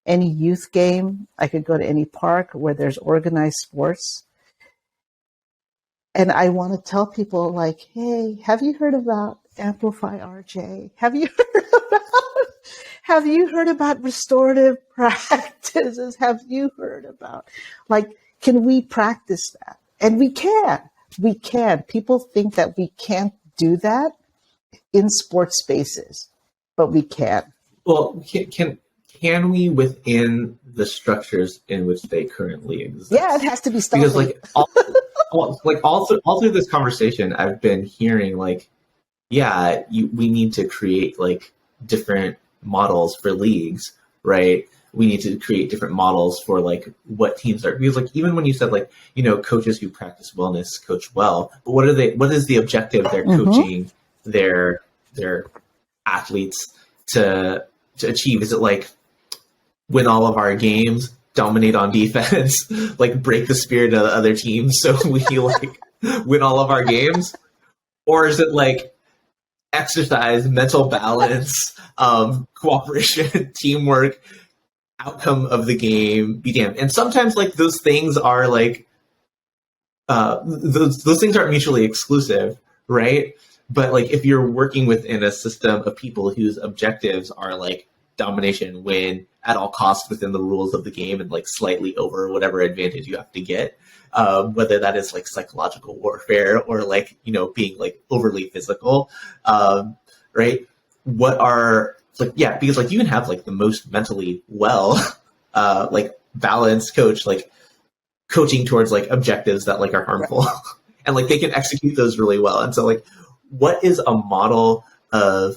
any youth game. I could go to any park where there's organized sports. And I want to tell people like, hey, have you heard about Amplify RJ? Have you heard about restorative practices? Have you heard about, like, can we practice that? And we can. We can. People think that we can't do that in sports spaces, but we can. Well, can we within the structures in which they currently exist? Yeah, it has to be Because stealthy. all through this conversation, I've been hearing like, yeah, we need to create like different models for leagues, right? We need to create different models for like what teams are, because like even when you said like, coaches who practice wellness coach well, but what is the objective they're coaching their athletes to achieve? Is it like win all of our games, dominate on defense, like break the spirit of the other team so we like win all of our games? Or is it like exercise, mental balance, cooperation, teamwork, outcome of the game be damned? And sometimes like those things are like those things aren't mutually exclusive, right? But like if you're working within a system of people whose objectives are like domination, win at all costs within the rules of the game, and like slightly over whatever advantage you have to get, whether that is like psychological warfare or like being like overly physical, right? What are like, yeah, because like you can have like the most mentally well like balanced coach like coaching towards like objectives that like are harmful and like they can execute those really well. And so like what is a model of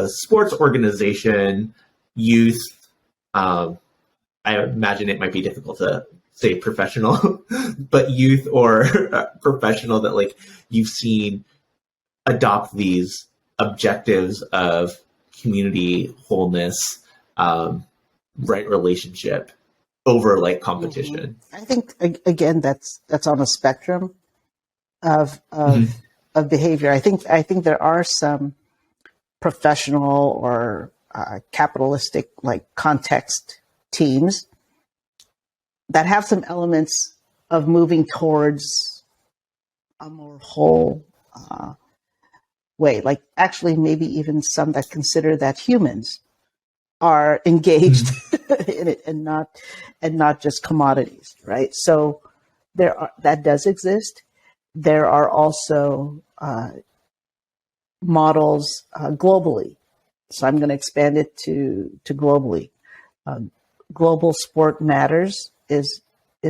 sports organization, youth, I imagine it might be difficult to say professional, but youth or professional that like you've seen adopt these objectives of community wholeness, right relationship over like competition? I think again that's on a spectrum of Mhm. behavior. I think there are some professional or capitalistic like context teams that have some elements of moving towards a more whole way. Like actually, maybe even some that consider that humans are engaged in it and not just commodities, right? So that does exist. There are also models globally. So I'm going to expand it to globally. Global Sport Matters is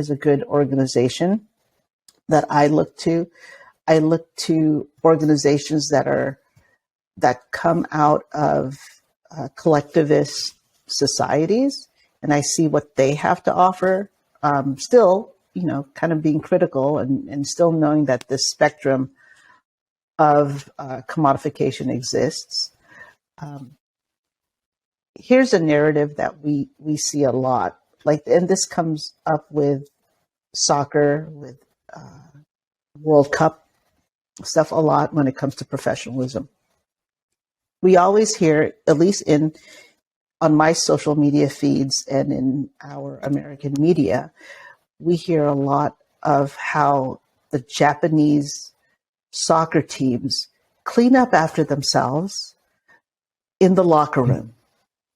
a good organization that I look to. I look to organizations that come out of collectivist societies, and I see what they have to offer. Still, kind of being critical and still knowing that this spectrum of commodification exists. Here's a narrative that we see a lot, like, and this comes up with soccer, with World Cup stuff a lot when it comes to professionalism. We always hear, at least on my social media feeds and in our American media, we hear a lot of how the Japanese soccer teams clean up after themselves in the locker room,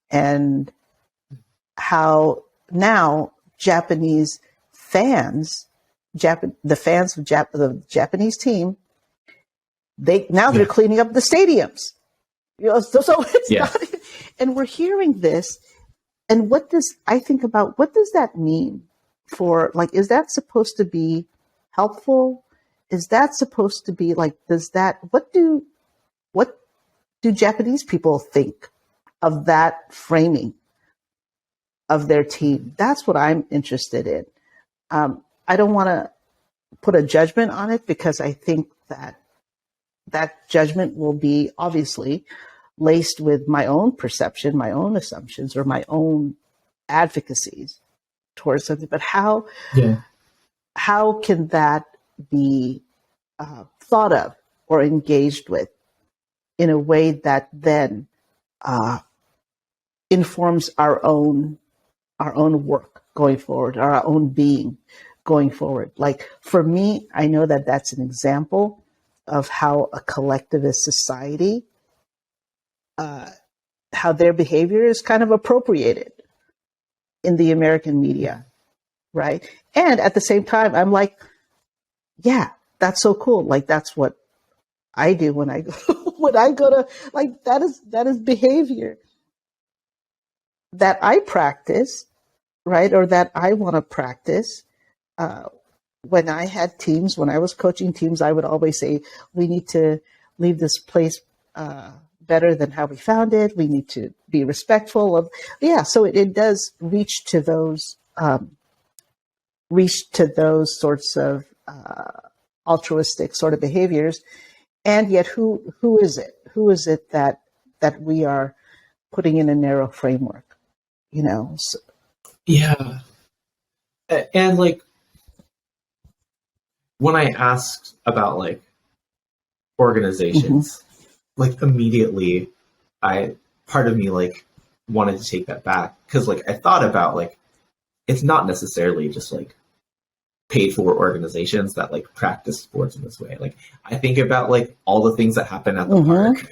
and how now Japanese fans, the fans of the Japanese team, they're cleaning up the stadiums. So it's not, and we're hearing this, and what does that mean for, like, is that supposed to be helpful? Is that supposed to be like, what do Japanese people think of that framing of their team? That's what I'm interested in. I don't want to put a judgment on it, because I think that judgment will be obviously laced with my own perception, my own assumptions, or my own advocacies towards something. But how can that be thought of or engaged with in a way that then informs our own work going forward, our own being going forward? Like, for me, I know that that's an example of how a collectivist society, how their behavior is kind of appropriated in the American media, right? And at the same time, I'm like, yeah, that's so cool. Like, that's what I do when I go to, like, that is behavior that I practice, right? Or that I want to practice. When I had teams, when I was coaching teams, I would always say, we need to leave this place better than how we found it. We need to be respectful of, so it does reach to those sorts of altruistic sort of behaviors. And yet, who is it? Who is it that we are putting in a narrow framework? So. Yeah. And like, when I asked about like organizations, like immediately part of me like wanted to take that back, because like I thought about like, it's not necessarily just like paid for organizations that like practice sports in this way. Like, I think about like all the things that happen at the park,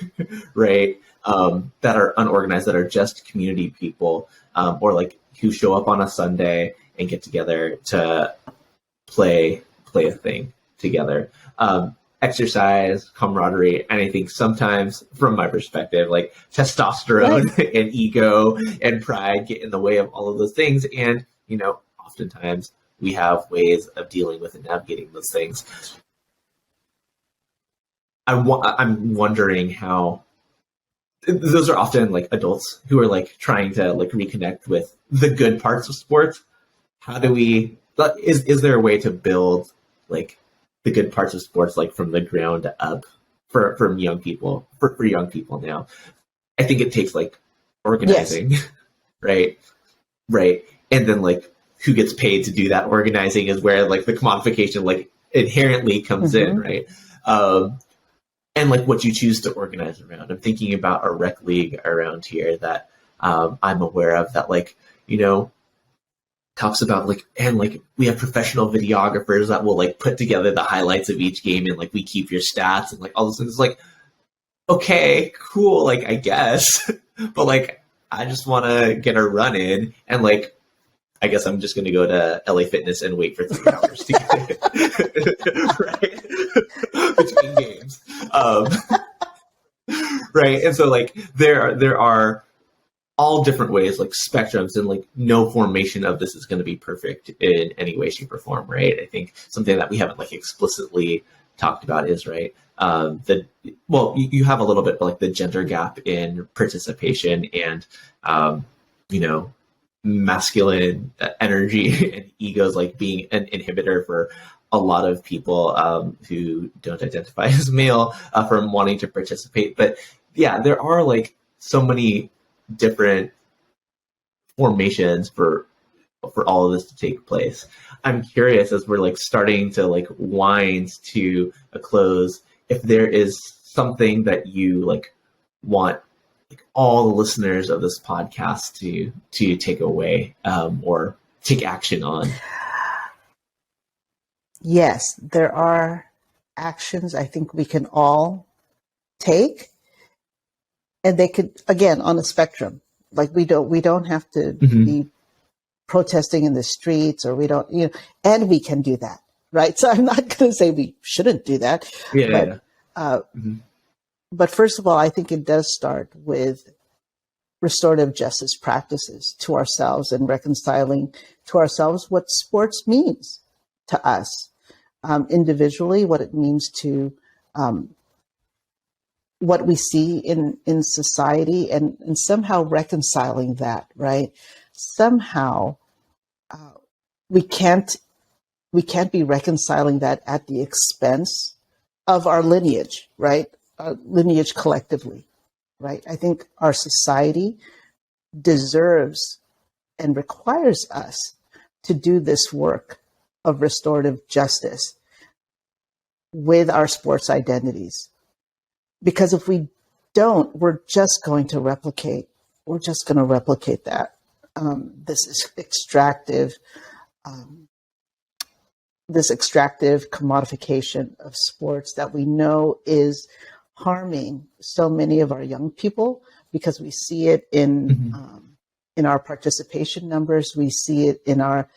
right? That are unorganized, that are just community people, or like who show up on a Sunday and get together to play a thing together. Exercise, camaraderie, and I think sometimes, from my perspective, like testosterone and ego and pride get in the way of all of those things. And, oftentimes we have ways of dealing with and navigating those things. I'm wondering how those are often like adults who are like trying to like reconnect with the good parts of sports. How do we, is there a way to build like the good parts of sports, like from the ground up for young people, for young people now? I think it takes like organizing, right? And then like who gets paid to do that organizing is where like the commodification like inherently comes in, right? And like what you choose to organize around. I'm thinking about a rec league around here that I'm aware of that, like, talks about like, and like we have professional videographers that will like put together the highlights of each game, and like we keep your stats and like all those things. Like, okay, cool, like I guess, but like I just want to get a run in, and like I guess I'm just going to go to LA Fitness and wait for 3 hours to get it, right? Between games, right? And so like there are all different ways, like spectrums, and like no formation of this is going to be perfect in any way, shape, or form, right? I think something that we haven't like explicitly talked about is, right, you have a little bit like the gender gap in participation, and masculine energy and egos like being an inhibitor for a lot of people who don't identify as male from wanting to participate. But yeah, there are like so many different formations for all of this to take place. I'm curious, as we're like starting to like wind to a close, if there is something that you like want like all the listeners of this podcast to take away or take action on. yes, there are actions I think we can all take, and they could, again, on a spectrum. Like we don't have to be protesting in the streets, or we don't, and we can do that, right? So I'm not going to say we shouldn't do that, Yeah, but yeah, yeah. but first of all, I think it does start with restorative justice practices to ourselves and reconciling to ourselves what sports means to us, individually, what it means to what we see in society, and somehow reconciling that, right? Somehow we can't be reconciling that at the expense of our lineage, right? Our lineage collectively, right? I think our society deserves and requires us to do this work of restorative justice with our sports identities. Because if we don't, we're just going to replicate. We're just going to replicate that. This is extractive. This extractive commodification of sports that we know is harming so many of our young people, because we see it in our participation numbers, we see it in our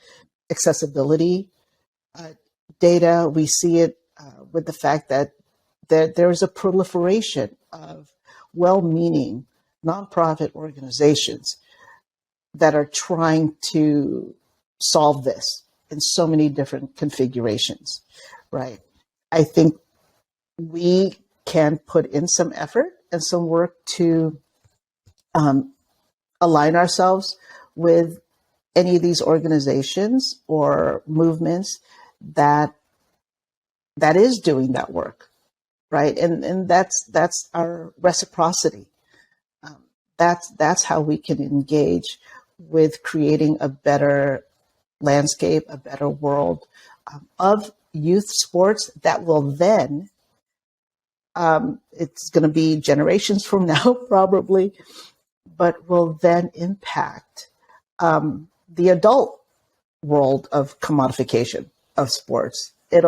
accessibility data, we see it with the fact that there is a proliferation of well-meaning nonprofit organizations that are trying to solve this in so many different configurations, right? I think we can put in some effort and some work to align ourselves with any of these organizations or movements that is doing that work, right? And that's our reciprocity. That's how we can engage with creating a better landscape, a better world of youth sports that will then, it's going to be generations from now probably, but will then impact the adult world of commodification of sports. It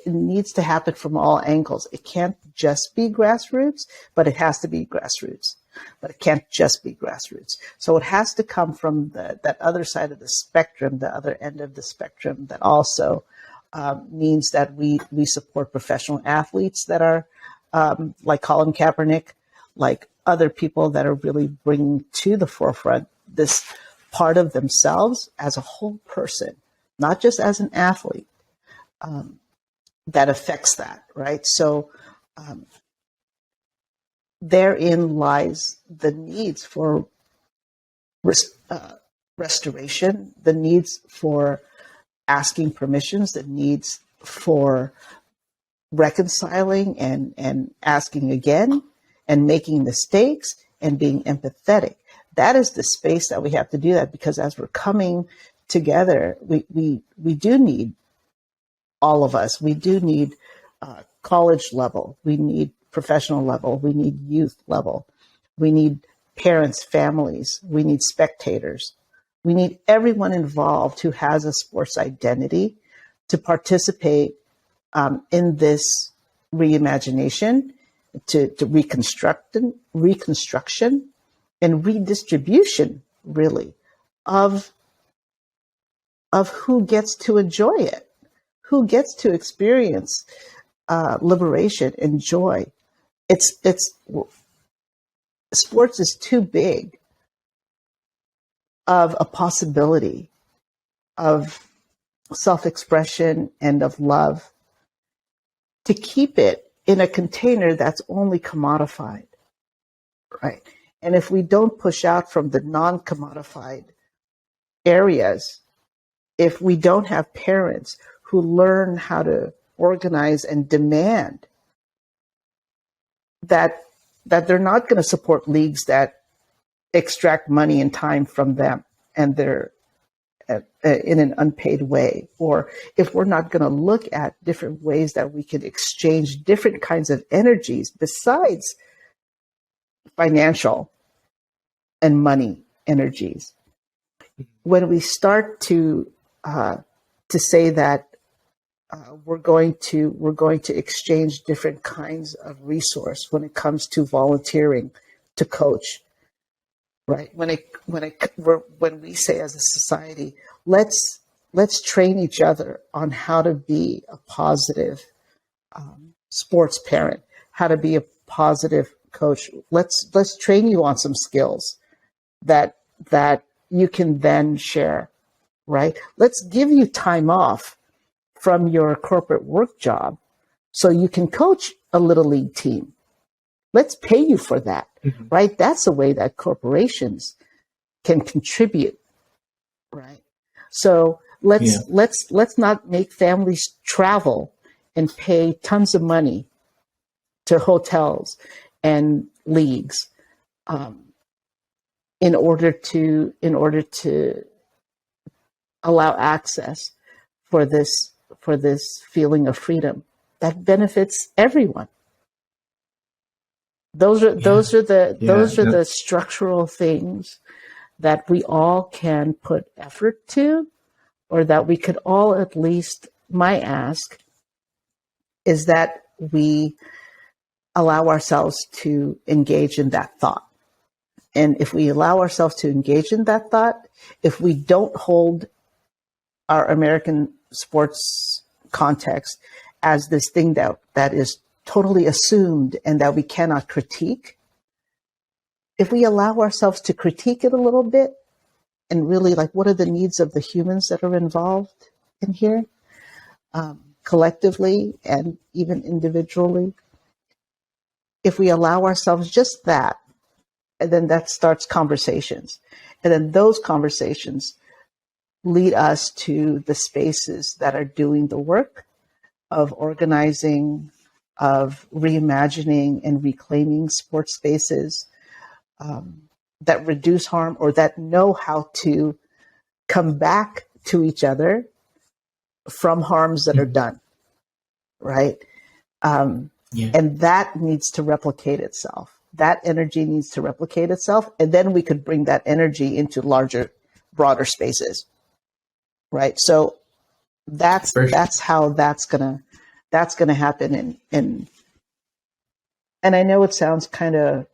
needs to happen from all angles. It can't just be grassroots, but it has to be grassroots. But it can't just be grassroots. So it has to come from that other side of the spectrum, the other end of the spectrum, that also means that we support professional athletes that are like Colin Kaepernick, like other people that are really bringing to the forefront this part of themselves as a whole person, not just as an athlete. That affects that, right? So therein lies the needs for restoration, the needs for asking permissions, the needs for reconciling and asking again and making mistakes and being empathetic. That is the space that we have to do that, because as we're coming together, we do need all of us. We do need college level. We need professional level. We need youth level. We need parents, families. We need spectators. We need everyone involved who has a sports identity to participate in this reimagination, to reconstruction and redistribution, really, of who gets to enjoy it, who gets to experience liberation and joy. It's sports is too big of a possibility of self-expression and of love to keep it in a container that's only commodified, right? And if we don't push out from the non-commodified areas, if we don't have parents who learn how to organize and demand that they're not going to support leagues that extract money and time from them and they're in an unpaid way, or if we're not going to look at different ways that we can exchange different kinds of energies besides financial and money energies. When we start to to say that we're going to exchange different kinds of resource when it comes to volunteering to coach, right? When we say as a society, let's train each other on how to be a positive sports parent, how to be a positive coach. Let's train you on some skills that you can then share, right? Let's give you time off from your corporate work job so you can coach a little league team. Let's pay you for that, right? That's a way that corporations can contribute, right? So let's not make families travel and pay tons of money to hotels and leagues in order to allow access for this feeling of freedom that benefits everyone. Those are the structural things that we all can put effort to, or that we could all, at least my ask is that we allow ourselves to engage in that thought. And if we allow ourselves to engage in that thought, if we don't hold our American sports context as this thing that is totally assumed and that we cannot critique, if we allow ourselves to critique it a little bit and really, like, what are the needs of the humans that are involved in here, collectively and even individually, if we allow ourselves just that, and then that starts conversations, and then those conversations lead us to the spaces that are doing the work of organizing, of reimagining and reclaiming sports spaces that reduce harm, or that know how to come back to each other from harms that are done, right? And that needs to replicate itself. That energy needs to replicate itself, and then we could bring that energy into larger, broader spaces, right? So that's how that's gonna happen. And I know it sounds kind of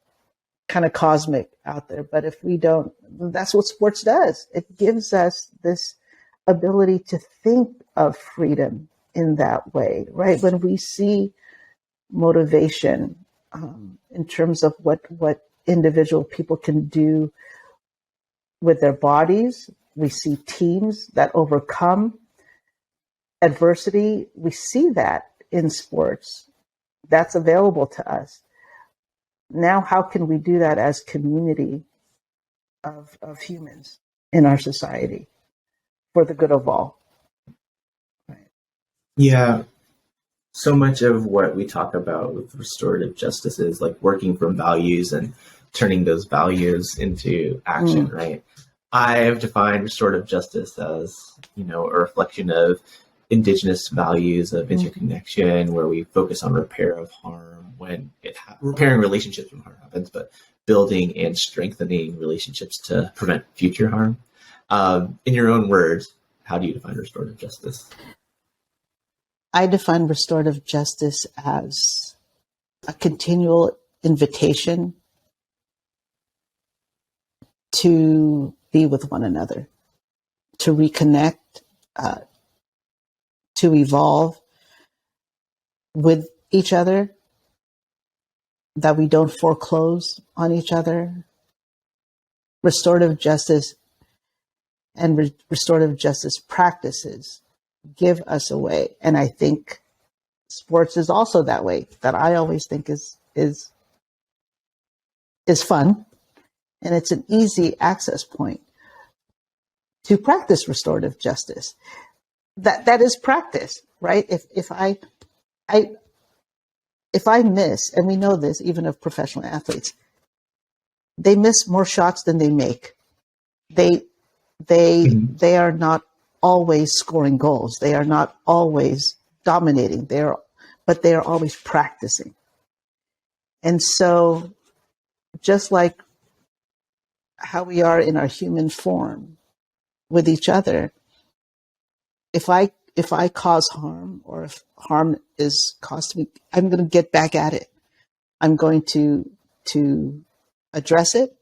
cosmic out there, but if we don't, that's what sports does. It gives us this ability to think of freedom in that way, right? When we see motivation in terms of what individual people can do with their bodies, we see teams that overcome adversity. We see that in sports. That's available to us. Now, how can we do that as community of humans in our society for the good of all? Right. Yeah. So much of what we talk about with restorative justice is like working from values and turning those values into action, right? I've defined restorative justice as, a reflection of indigenous values of interconnection, where we focus on repair of harm when repairing relationships when harm happens, but building and strengthening relationships to prevent future harm. In your own words, how do you define restorative justice? I define restorative justice as a continual invitation to be with one another, to reconnect, to evolve with each other, that we don't foreclose on each other. Restorative justice and restorative justice practices give us a way. And I think sports is also that way, that I always think is fun. And it's an easy access point to practice restorative justice. That is practice, right? If I miss, and we know this even of professional athletes, they miss more shots than they make. They are not always scoring goals. They are not always dominating. But they are always practicing. And so, just like how we are in our human form with each other, if I cause harm, or if harm is caused to me, I'm going to get back at it. I'm going to address it.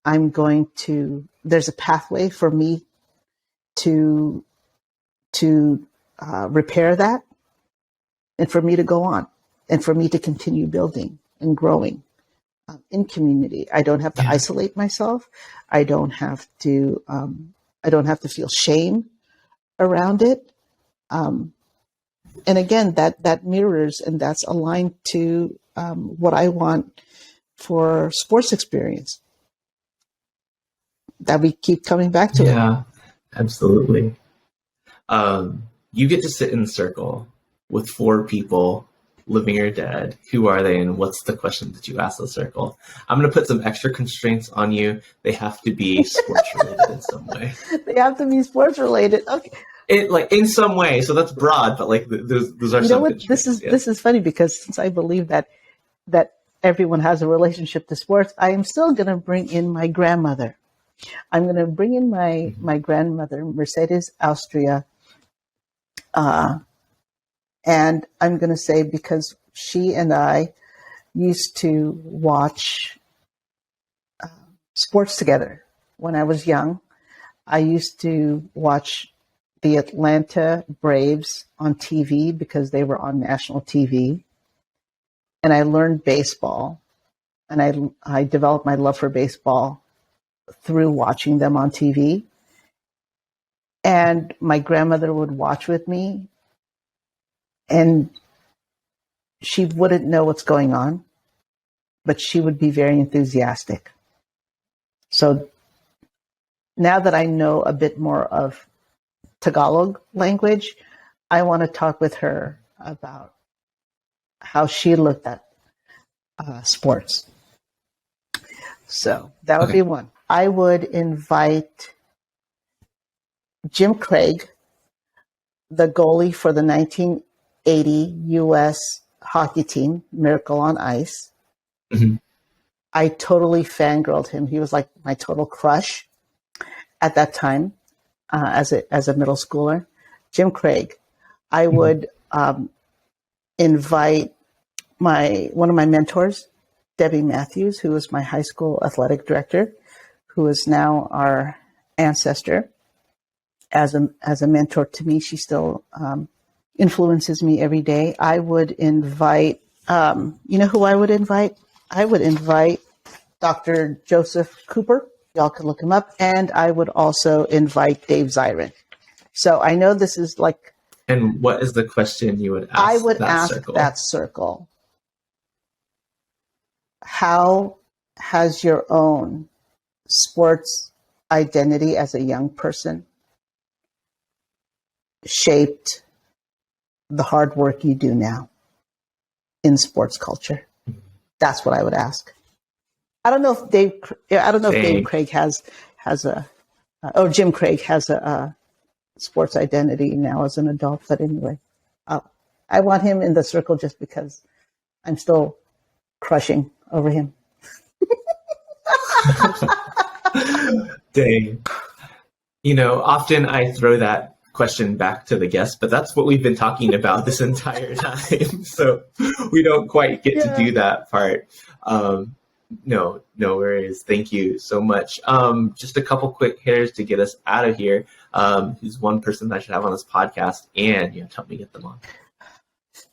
There's a pathway for me to repair that, and for me to go on, and for me to continue building and growing in community. I don't have to isolate myself. I don't have to feel shame around it. And again, that mirrors and that's aligned to what I want for sports experience. That we keep coming back to it. Yeah, absolutely. You get to sit in a circle with 4 people, living or dead. Who are they, and what's the question that you ask the circle? I'm going to put some extra constraints on you. They have to be sports related in some way. They have to be sports related. Okay. In some way, so that's broad, but like those are some. This is funny, because since I believe that everyone has a relationship to sports, I am still going to bring in my grandmother. I'm going to bring in my grandmother, Mercedes Austria, and I'm going to say, because she and I used to watch sports together when I was young. I used to watch the Atlanta Braves on TV because they were on national TV. And I learned baseball, and I developed my love for baseball through watching them on TV. And my grandmother would watch with me, and she wouldn't know what's going on, but she would be very enthusiastic. So now that I know a bit more of Tagalog language, I want to talk with her about how she looked at sports. So that would be one. I would invite Jim Craig, the goalie for the 1980 U.S. hockey team, Miracle on Ice. Mm-hmm. I totally fangirled him. He was like my total crush at that time, as a middle schooler. Jim Craig. I would invite one of my mentors, Debbie Matthews, who was my high school athletic director, who is now our ancestor, as a mentor to me. She still influences me every day. I would invite, you know who I would invite? I would invite Dr. Joseph Cooper. Y'all can look him up. And I would also invite Dave Zirin. So I know this is like... And what is the question you would ask? I would ask that circle. How has your own sports identity as a young person shaped the hard work you do now in sports culture? That's what I would ask. I don't know if Dave Craig has or Jim Craig has a sports identity now as an adult, but anyway, I want him in the circle just because I'm still crushing over him. Dang. Often I throw that question back to the guest, but that's what we've been talking about this entire time. So we don't quite get to do that part. No worries. Thank you so much. Just a couple quick hitters to get us out of here. Who's one person that I should have on this podcast, and help me get them on?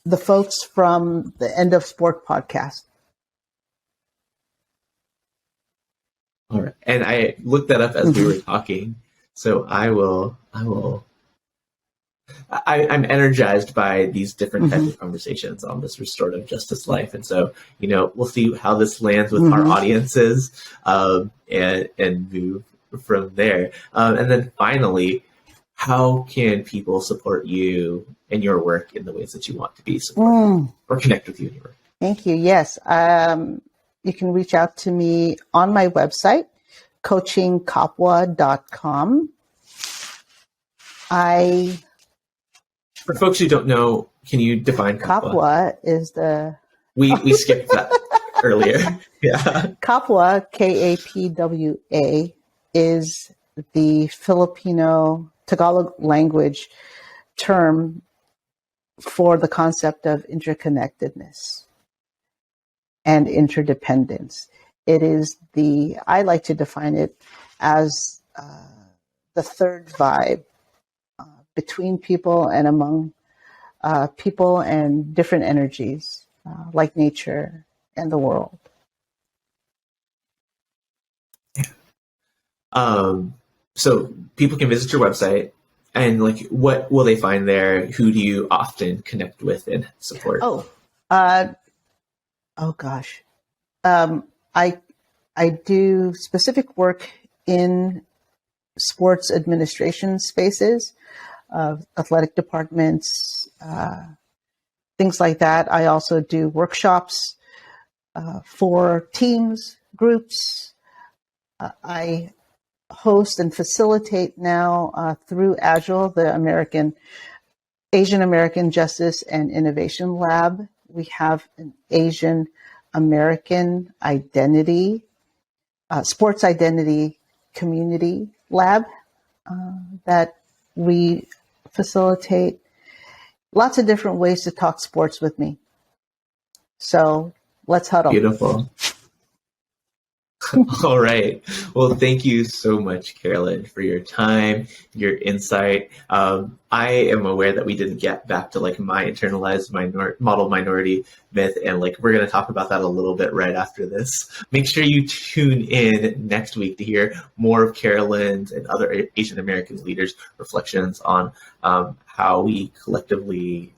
The folks from the End of Sport podcast. All right. And I looked that up as we were talking. So I'm energized by these different types of conversations on this restorative justice life. And so, we'll see how this lands with our audiences, and move from there. And then finally, how can people support you and your work in the ways that you want to be supported or connect with you in your work? Thank you. Yes. You can reach out to me on my website, CoachingKapwa.com. For folks who don't know, can you define Kapwa? Kapwa is the... We skipped that earlier. Yeah. Kapwa, Kapwa, is the Filipino Tagalog language term for the concept of interconnectedness and interdependence. It is I like to define it as the third vibe between people and among people and different energies, like nature and the world. So people can visit your website, and like, what will they find there? Who do you often connect with and support? Oh gosh. I do specific work in sports administration spaces, athletic departments, things like that. I also do workshops for teams, groups. I host and facilitate now through Agile, the Asian American Justice and Innovation Lab. We have an Asian American Identity, Sports Identity Community Lab that we facilitate. Lots of different ways to talk sports with me. So let's huddle. Beautiful. All right. Well, thank you so much, Carolyn, for your time, your insight. I am aware that we didn't get back to like my internalized model minority myth, and like we're going to talk about that a little bit right after this. Make sure you tune in next week to hear more of Carolyn's and other Asian American leaders' reflections on how we collectively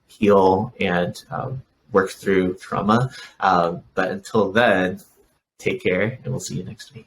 heal and work through trauma. But until then, take care, and we'll see you next week.